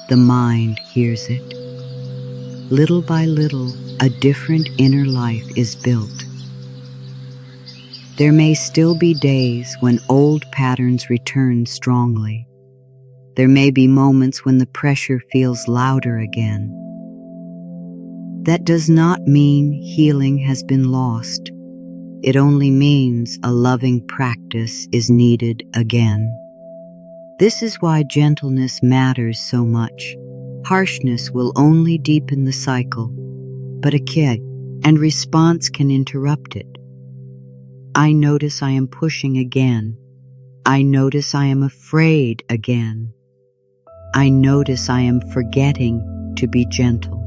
The mind hears it. Little by little, a different inner life is built. There may still be days when old patterns return strongly. There may be moments when the pressure feels louder again. That does not mean healing has been lost. It only means a loving practice is needed again. This is why gentleness matters so much. Harshness will only deepen the cycle, but a kick and response can interrupt it. I notice I am pushing again. I notice I am afraid again. I notice I am forgetting to be gentle.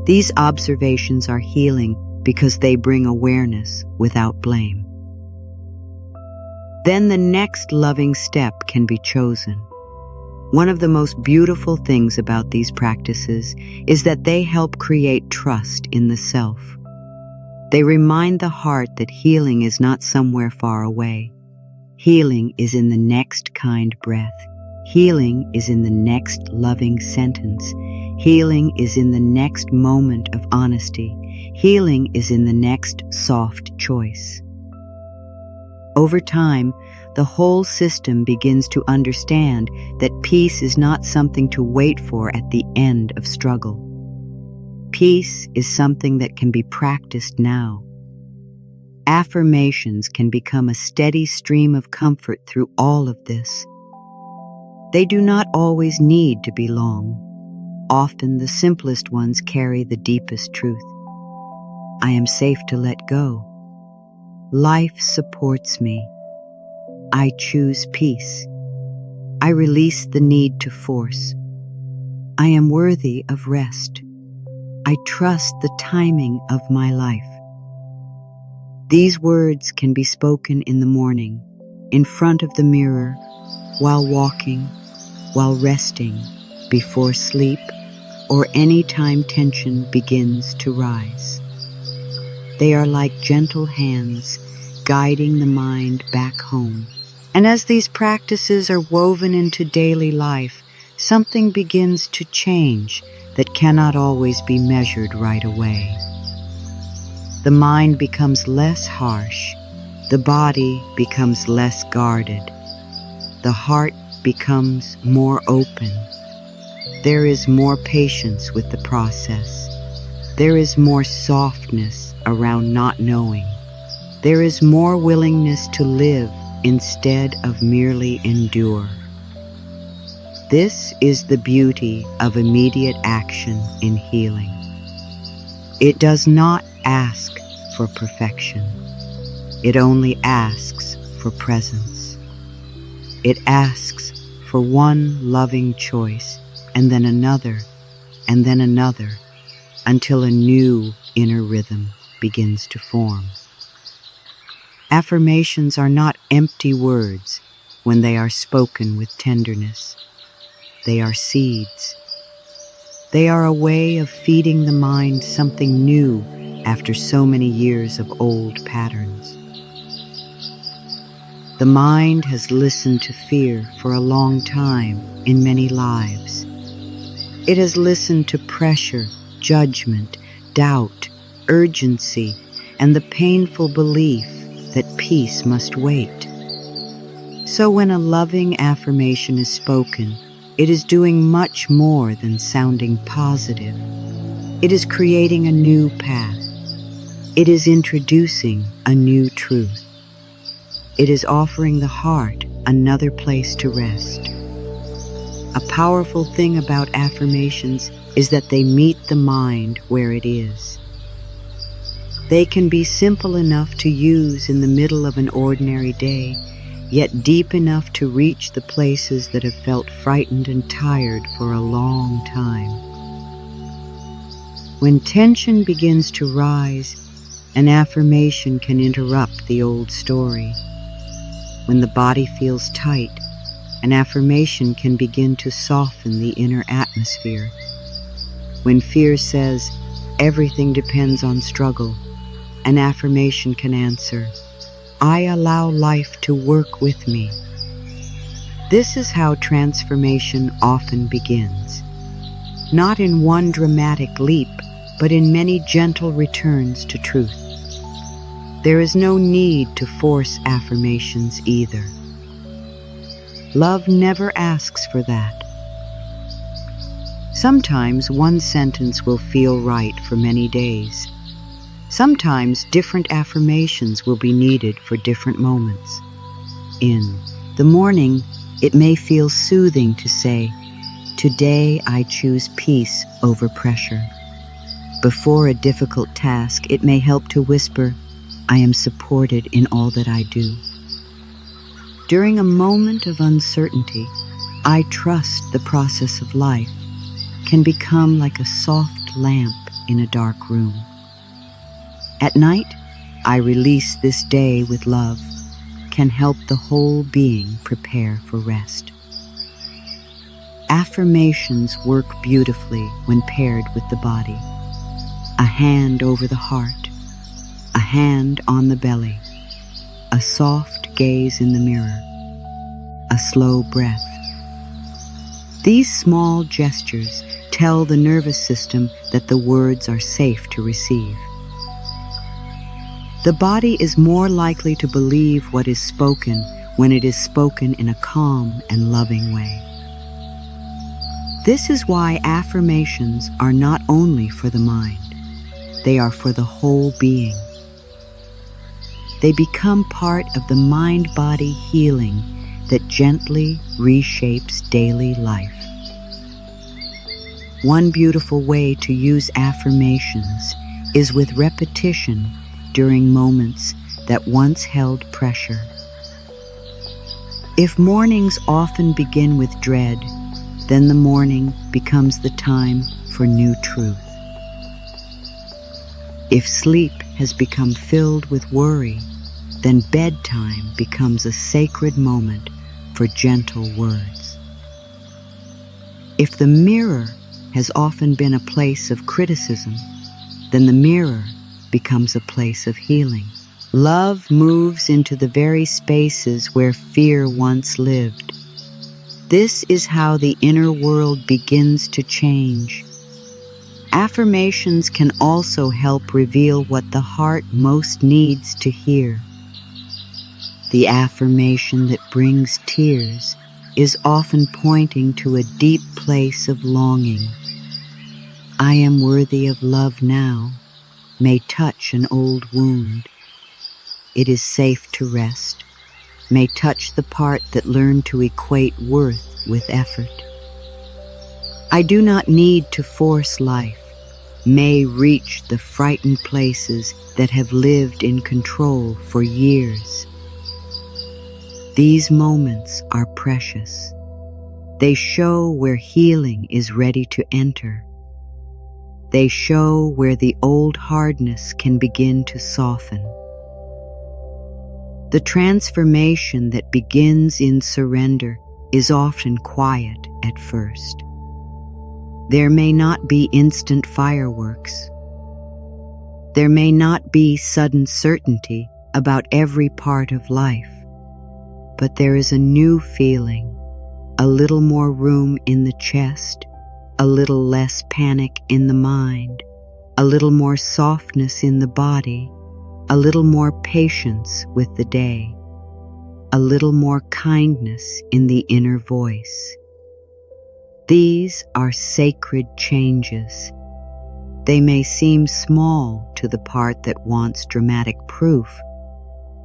These observations are healing because they bring awareness without blame. Then the next loving step can be chosen. One of the most beautiful things about these practices is that they help create trust in the self. They remind the heart that healing is not somewhere far away. Healing is in the next kind breath. Healing is in the next loving sentence. Healing is in the next moment of honesty. Healing is in the next soft choice. Over time, the whole system begins to understand that peace is not something to wait for at the end of struggle. Peace is something that can be practiced now. Affirmations can become a steady stream of comfort through all of this. They do not always need to be long. Often the simplest ones carry the deepest truth. I am safe to let go. Life supports me. I choose peace. I release the need to force. I am worthy of rest. I trust the timing of my life. These words can be spoken in the morning, in front of the mirror, while walking, while resting, before sleep, or any time tension begins to rise. They are like gentle hands guiding the mind back home. And as these practices are woven into daily life, something begins to change that cannot always be measured right away. The mind becomes less harsh. The body becomes less guarded. the heart becomes more open. There is more patience with the process. There is more softness around not knowing. There is more willingness to live instead of merely endure. This is the beauty of immediate action in healing. It does not ask for perfection. It only asks for presence. It asks for one loving choice, and then another, until a new inner rhythm begins to form. Affirmations are not empty words when they are spoken with tenderness. They are seeds. They are a way of feeding the mind something new after so many years of old patterns. The mind has listened to fear for a long time in many lives. It has listened to pressure, judgment, doubt, urgency, and the painful belief that peace must wait. So when a loving affirmation is spoken, it is doing much more than sounding positive. It is creating a new path. It is introducing a new truth. It is offering the heart another place to rest. A powerful thing about affirmations is that they meet the mind where it is. They can be simple enough to use in the middle of an ordinary day, yet deep enough to reach the places that have felt frightened and tired for a long time. When tension begins to rise, an affirmation can interrupt the old story. When the body feels tight, an affirmation can begin to soften the inner atmosphere. When fear says, "Everything depends on struggle," an affirmation can answer, "I allow life to work with me." This is how transformation often begins. Not in one dramatic leap, but in many gentle returns to truth. There is no need to force affirmations either. Love never asks for that. Sometimes one sentence will feel right for many days. Sometimes different affirmations will be needed for different moments. In the morning, it may feel soothing to say, "Today I choose peace over pressure." Before a difficult task, it may help to whisper, "I am supported in all that I do." During a moment of uncertainty, "I trust the process of life," can become like a soft lamp in a dark room. At night, "I release this day with love," can help the whole being prepare for rest. Affirmations work beautifully when paired with the body. A hand over the heart, a hand on the belly, a soft gaze in the mirror, a slow breath. These small gestures tell the nervous system that the words are safe to receive. The body is more likely to believe what is spoken when it is spoken in a calm and loving way. This is why affirmations are not only for the mind, they are for the whole being. They become part of the mind-body healing that gently reshapes daily life. One beautiful way to use affirmations is with repetition during moments that once held pressure. If mornings often begin with dread, then the morning becomes the time for new truth. If sleep has become filled with worry, then bedtime becomes a sacred moment for gentle words. If the mirror has often been a place of criticism, then the mirror becomes a place of healing. Love moves into the very spaces where fear once lived. This is how the inner world begins to change. Affirmations can also help reveal what the heart most needs to hear. The affirmation that brings tears is often pointing to a deep place of longing. I am worthy of love now may touch an old wound. It is safe to rest, may touch the part that learned to equate worth with effort. I do not need to force life, may reach the frightened places that have lived in control for years. These moments are precious. They show where healing is ready to enter. They show where the old hardness can begin to soften. The transformation that begins in surrender is often quiet at first. There may not be instant fireworks. There may not be sudden certainty about every part of life, but there is a new feeling, a little more room in the chest, a little less panic in the mind, a little more softness in the body, a little more patience with the day, a little more kindness in the inner voice. These are sacred changes. They may seem small to the part that wants dramatic proof,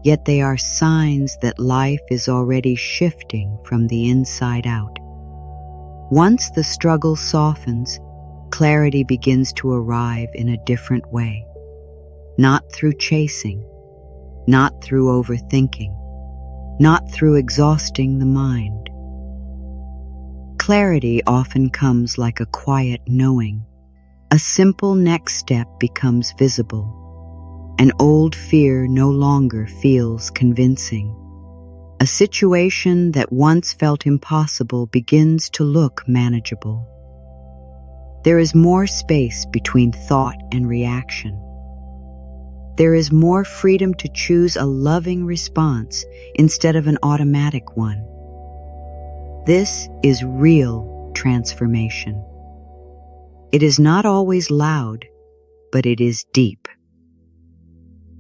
yet they are signs that life is already shifting from the inside out. Once the struggle softens, clarity begins to arrive in a different way. Not through chasing, not through overthinking, not through exhausting the mind. Clarity often comes like a quiet knowing. A simple next step becomes visible. An old fear no longer feels convincing. A situation that once felt impossible begins to look manageable. There is more space between thought and reaction. There is more freedom to choose a loving response instead of an automatic one. This is real transformation. It is not always loud, but it is deep.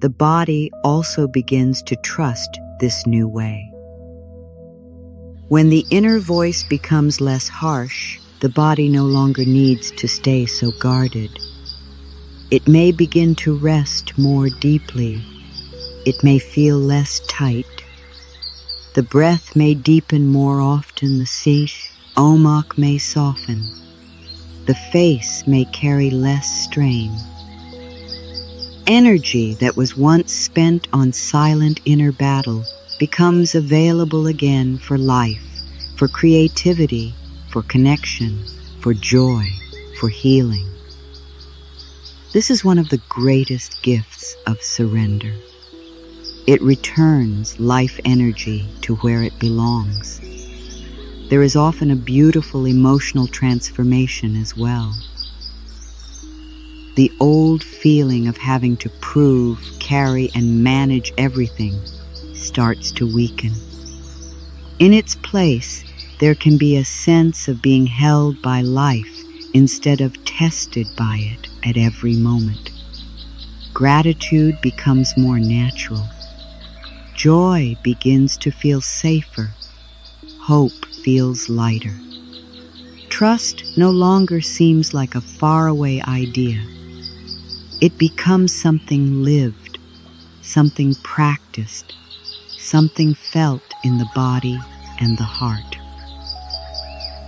The body also begins to trust this new way. When the inner voice becomes less harsh, the body no longer needs to stay so guarded. It may begin to rest more deeply. It may feel less tight. The breath may deepen more often. The Sish, Omak may soften. The face may carry less strain. Energy that was once spent on silent inner battle becomes available again for life, for creativity, for connection, for joy, for healing. This is one of the greatest gifts of surrender. It returns life energy to where it belongs. There is often a beautiful emotional transformation as well. The old feeling of having to prove, carry, and manage everything starts to weaken. In its place, there can be a sense of being held by life instead of tested by it at every moment. Gratitude becomes more natural. Joy begins to feel safer. Hope feels lighter. Trust no longer seems like a faraway idea. It becomes something lived, something practiced, something felt in the body and the heart.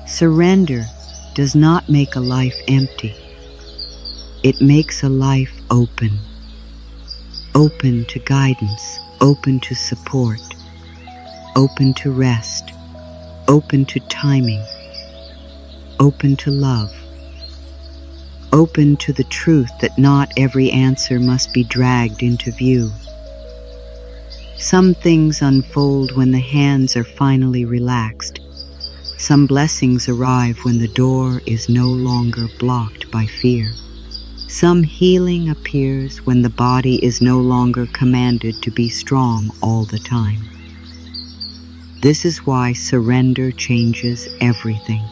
Surrender does not make a life empty. It makes a life open. Open to guidance, open to support, open to rest, open to timing, open to love, open to the truth that not every answer must be dragged into view. Some things unfold when the hands are finally relaxed. Some blessings arrive when the door is no longer blocked by fear. Some healing appears when the body is no longer commanded to be strong all the time. This is why surrender changes everything.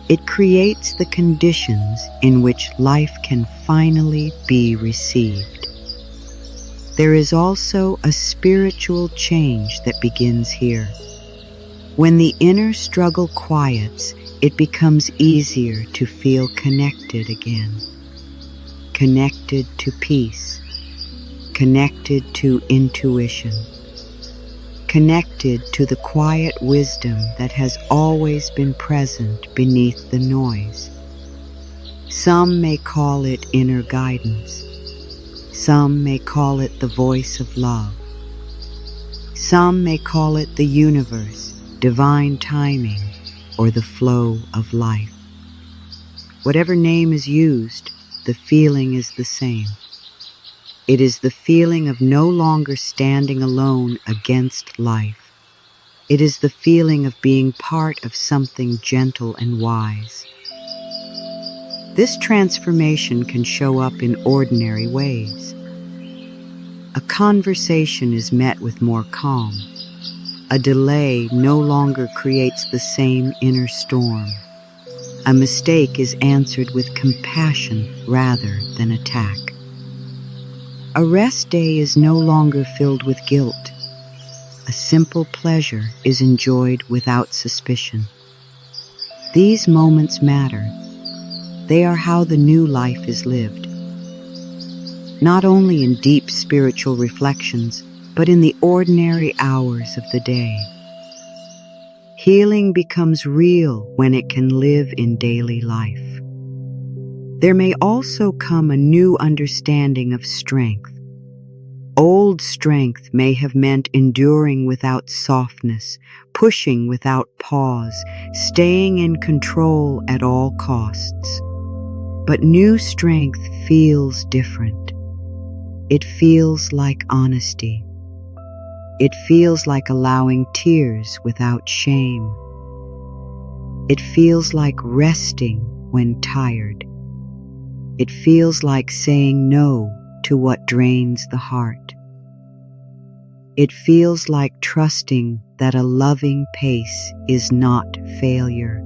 It creates the conditions in which life can finally be received. there is also a spiritual change that begins here. When the inner struggle quiets, it becomes easier to feel connected again. Connected to peace. Connected to intuition. Connected to the quiet wisdom that has always been present beneath the noise. Some may call it inner guidance. Some may call it the voice of love. Some may call it the universe, divine timing, or the flow of life. Whatever name is used, the feeling is the same. It is the feeling of no longer standing alone against life. It is the feeling of being part of something gentle and wise. This transformation can show up in ordinary ways. A conversation is met with more calm. A delay no longer creates the same inner storm. A mistake is answered with compassion rather than attack. A rest day is no longer filled with guilt. A simple pleasure is enjoyed without suspicion. These moments matter. They are how the new life is lived. Not only in deep spiritual reflections, but in the ordinary hours of the day. Healing becomes real when it can live in daily life. There may also come a new understanding of strength. Old strength may have meant enduring without softness, pushing without pause, staying in control at all costs. But new strength feels different. It feels like honesty. It feels like allowing tears without shame. It feels like resting when tired. It feels like saying no to what drains the heart. It feels like trusting that a loving pace is not failure.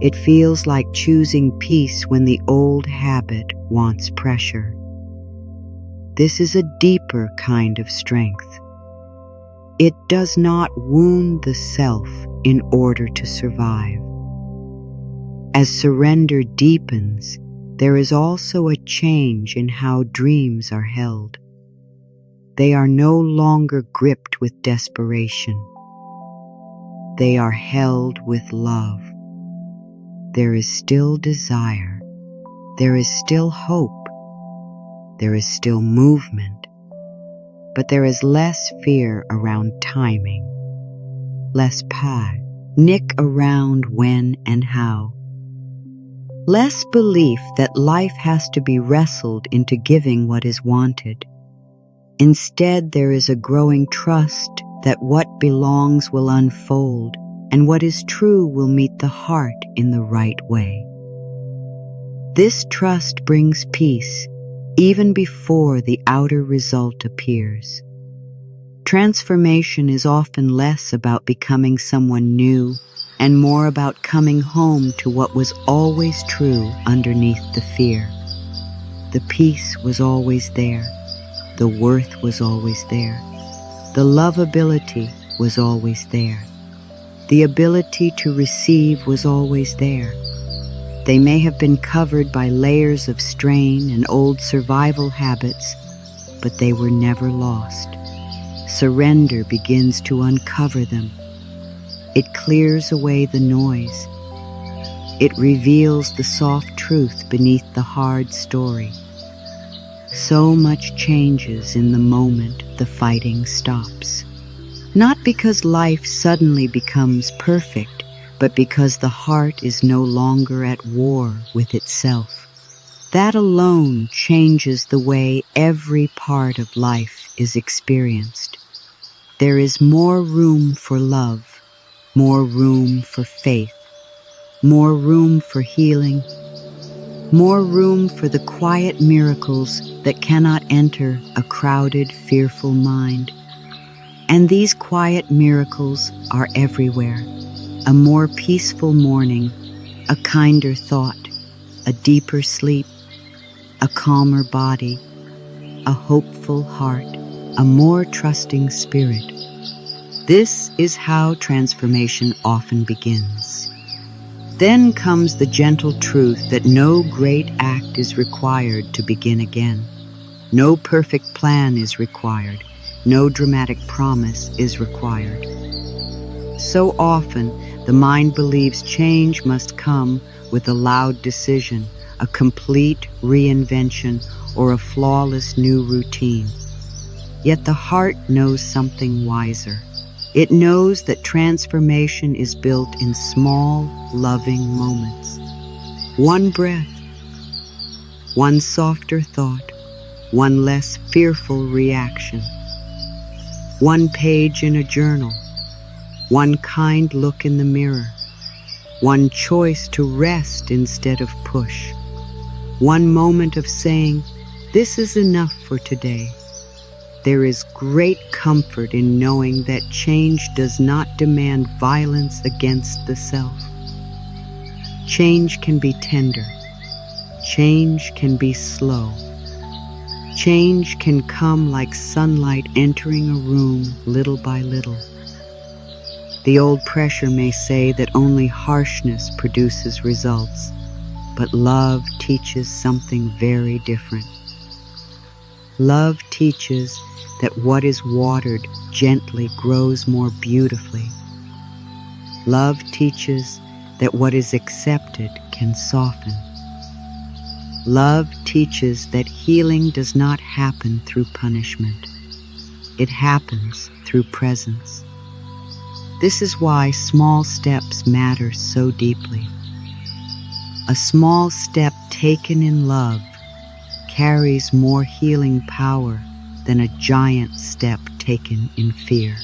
It feels like choosing peace when the old habit wants pressure. This is a deeper kind of strength. It does not wound the self in order to survive. As surrender deepens, there is also a change in how dreams are held. They are no longer gripped with desperation. They are held with love. There is still desire. There is still hope. There is still movement. But there is less fear around timing, less panic around when and how, less belief that life has to be wrestled into giving what is wanted. Instead, there is a growing trust that what belongs will unfold and what is true will meet the heart in the right way. This trust brings peace even before the outer result appears. Transformation is often less about becoming someone new and more about coming home to what was always true underneath the fear. The peace was always there. The worth was always there. The lovability was always there. The ability to receive was always there. They may have been covered by layers of strain and old survival habits, but they were never lost. Surrender begins to uncover them. It clears away the noise. It reveals the soft truth beneath the hard story. So much changes in the moment the fighting stops. Not because life suddenly becomes perfect, but because the heart is no longer at war with itself. That alone changes the way every part of life is experienced. There is more room for love, more room for faith, more room for healing, more room for the quiet miracles that cannot enter a crowded, fearful mind. And these quiet miracles are everywhere. A more peaceful morning, a kinder thought, a deeper sleep, a calmer body, a hopeful heart, a more trusting spirit. This is how transformation often begins. Then comes the gentle truth that no great act is required to begin again. No perfect plan is required. No dramatic promise is required. So often, the mind believes change must come with a loud decision, a complete reinvention, or a flawless new routine. Yet the heart knows something wiser. It knows that transformation is built in small, loving moments. One breath, one softer thought, one less fearful reaction, one page in a journal, one kind look in the mirror, one choice to rest instead of push, one moment of saying, "This is enough for today." There is great comfort in knowing that change does not demand violence against the self. Change can be tender. Change can be slow. Change can come like sunlight entering a room little by little. The old pressure may say that only harshness produces results, but love teaches something very different. Love teaches that what is watered gently grows more beautifully. Love teaches that what is accepted can soften. Love teaches that healing does not happen through punishment. It happens through presence. This is why small steps matter so deeply. A small step taken in love carries more healing power than a giant step taken in fear.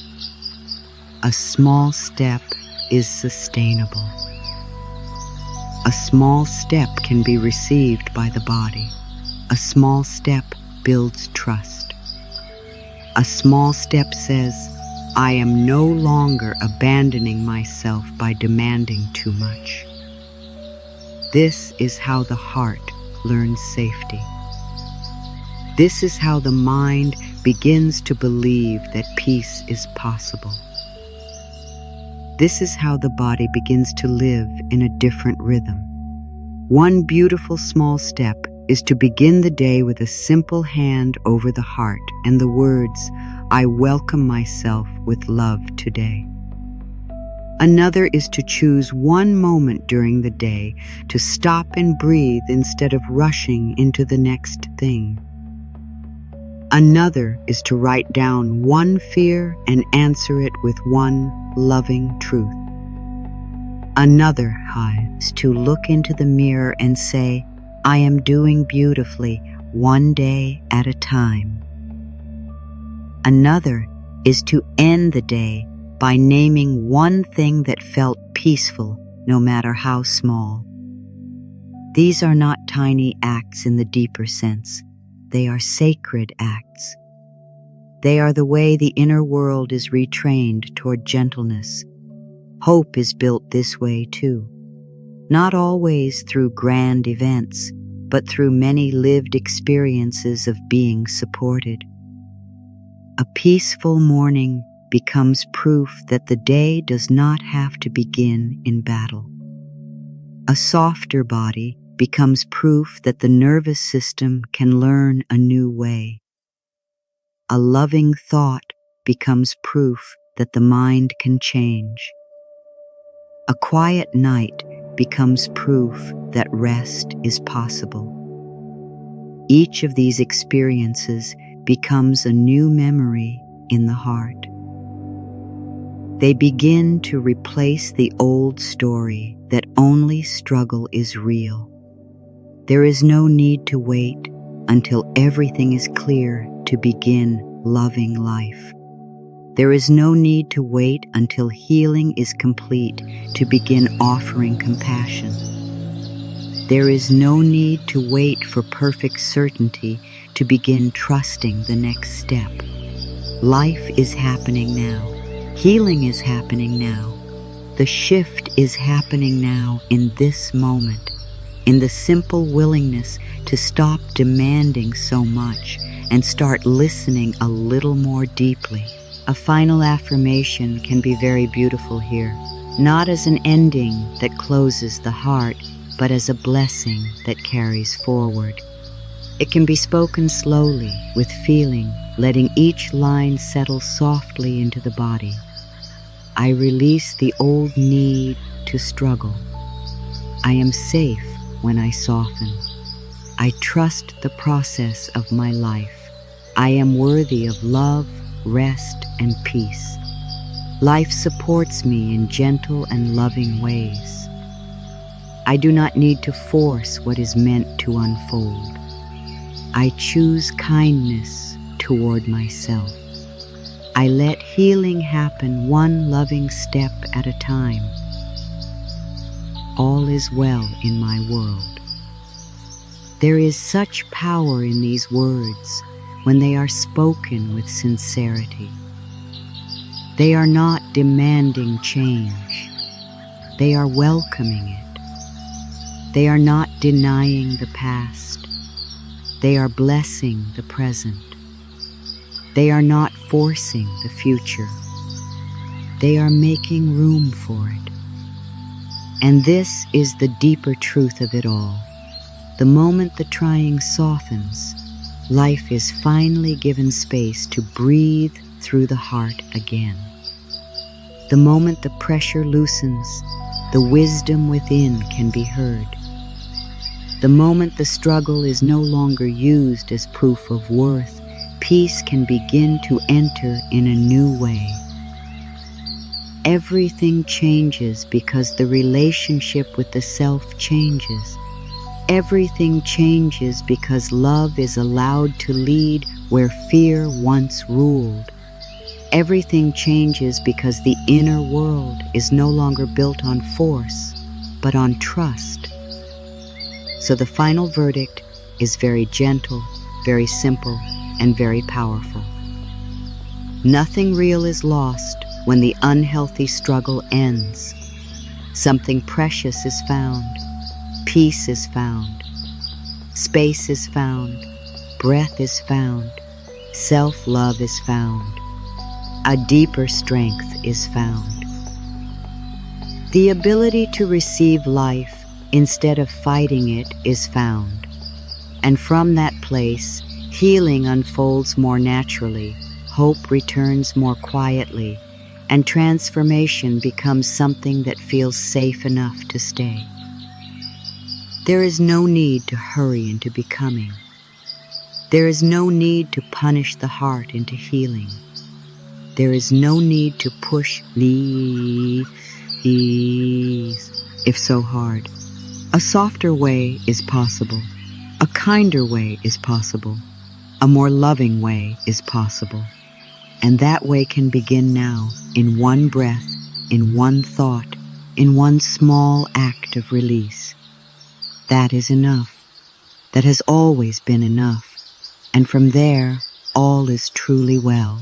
A small step is sustainable. A small step can be received by the body. A small step builds trust. A small step says, "I am no longer abandoning myself by demanding too much." This is how the heart learns safety. This is how the mind begins to believe that peace is possible. This is how the body begins to live in a different rhythm. One beautiful small step is to begin the day with a simple hand over the heart and the words, "I welcome myself with love today." Another is to choose one moment during the day to stop and breathe instead of rushing into the next thing. Another is to write down one fear and answer it with one loving truth. Another is to look into the mirror and say, "I am doing beautifully, one day at a time." Another is to end the day by naming one thing that felt peaceful, no matter how small. These are not tiny acts in the deeper sense. They are sacred acts. They are the way the inner world is retrained toward gentleness. Hope is built this way too. Not always through grand events, but through many lived experiences of being supported. A peaceful morning becomes proof that the day does not have to begin in battle. A softer body becomes proof that the nervous system can learn a new way. A loving thought becomes proof that the mind can change. A quiet night becomes proof that rest is possible. Each of these experiences becomes a new memory in the heart. They begin to replace the old story that only struggle is real. There is no need to wait until everything is clear to begin loving life. There is no need to wait until healing is complete to begin offering compassion. There is no need to wait for perfect certainty to begin trusting the next step. Life is happening now. Healing is happening now. The shift is happening now in this moment. in the simple willingness to stop demanding so much and start listening a little more deeply. A final affirmation can be very beautiful here, not as an ending that closes the heart, but as a blessing that carries forward. It can be spoken slowly, with feeling, letting each line settle softly into the body. I release the old need to struggle. I am safe when I soften. I trust the process of my life. I am worthy of love, rest, and peace. Life supports me in gentle and loving ways. I do not need to force what is meant to unfold. I choose kindness toward myself. I let healing happen one loving step at a time. All is well in my world. There is such power in these words when they are spoken with sincerity. They are not demanding change. They are welcoming it. They are not denying the past. They are blessing the present. They are not forcing the future. They are making room for it. And this is the deeper truth of it all. The moment the trying softens, life is finally given space to breathe through the heart again. The moment the pressure loosens, the wisdom within can be heard. The moment the struggle is no longer used as proof of worth, peace can begin to enter in a new way. Everything changes because the relationship with the self changes. Everything changes because love is allowed to lead where fear once ruled. Everything changes because the inner world is no longer built on force, but on trust. So the final verdict is very gentle, very simple, and very powerful. Nothing real is lost when the unhealthy struggle ends. Something precious is found. Peace is found. Space is found. Breath is found. Self-love is found. A deeper strength is found. The ability to receive life instead of fighting it is found. And from that place, healing unfolds more naturally, hope returns more quietly, and transformation becomes something that feels safe enough to stay. There is no need to hurry into becoming. There is no need to punish the heart into healing. There is no need to push these, if so hard. A softer way is possible. A kinder way is possible. A more loving way is possible. And that way can begin now, in one breath, in one thought, in one small act of release. That is enough. That has always been enough. And from there, all is truly well.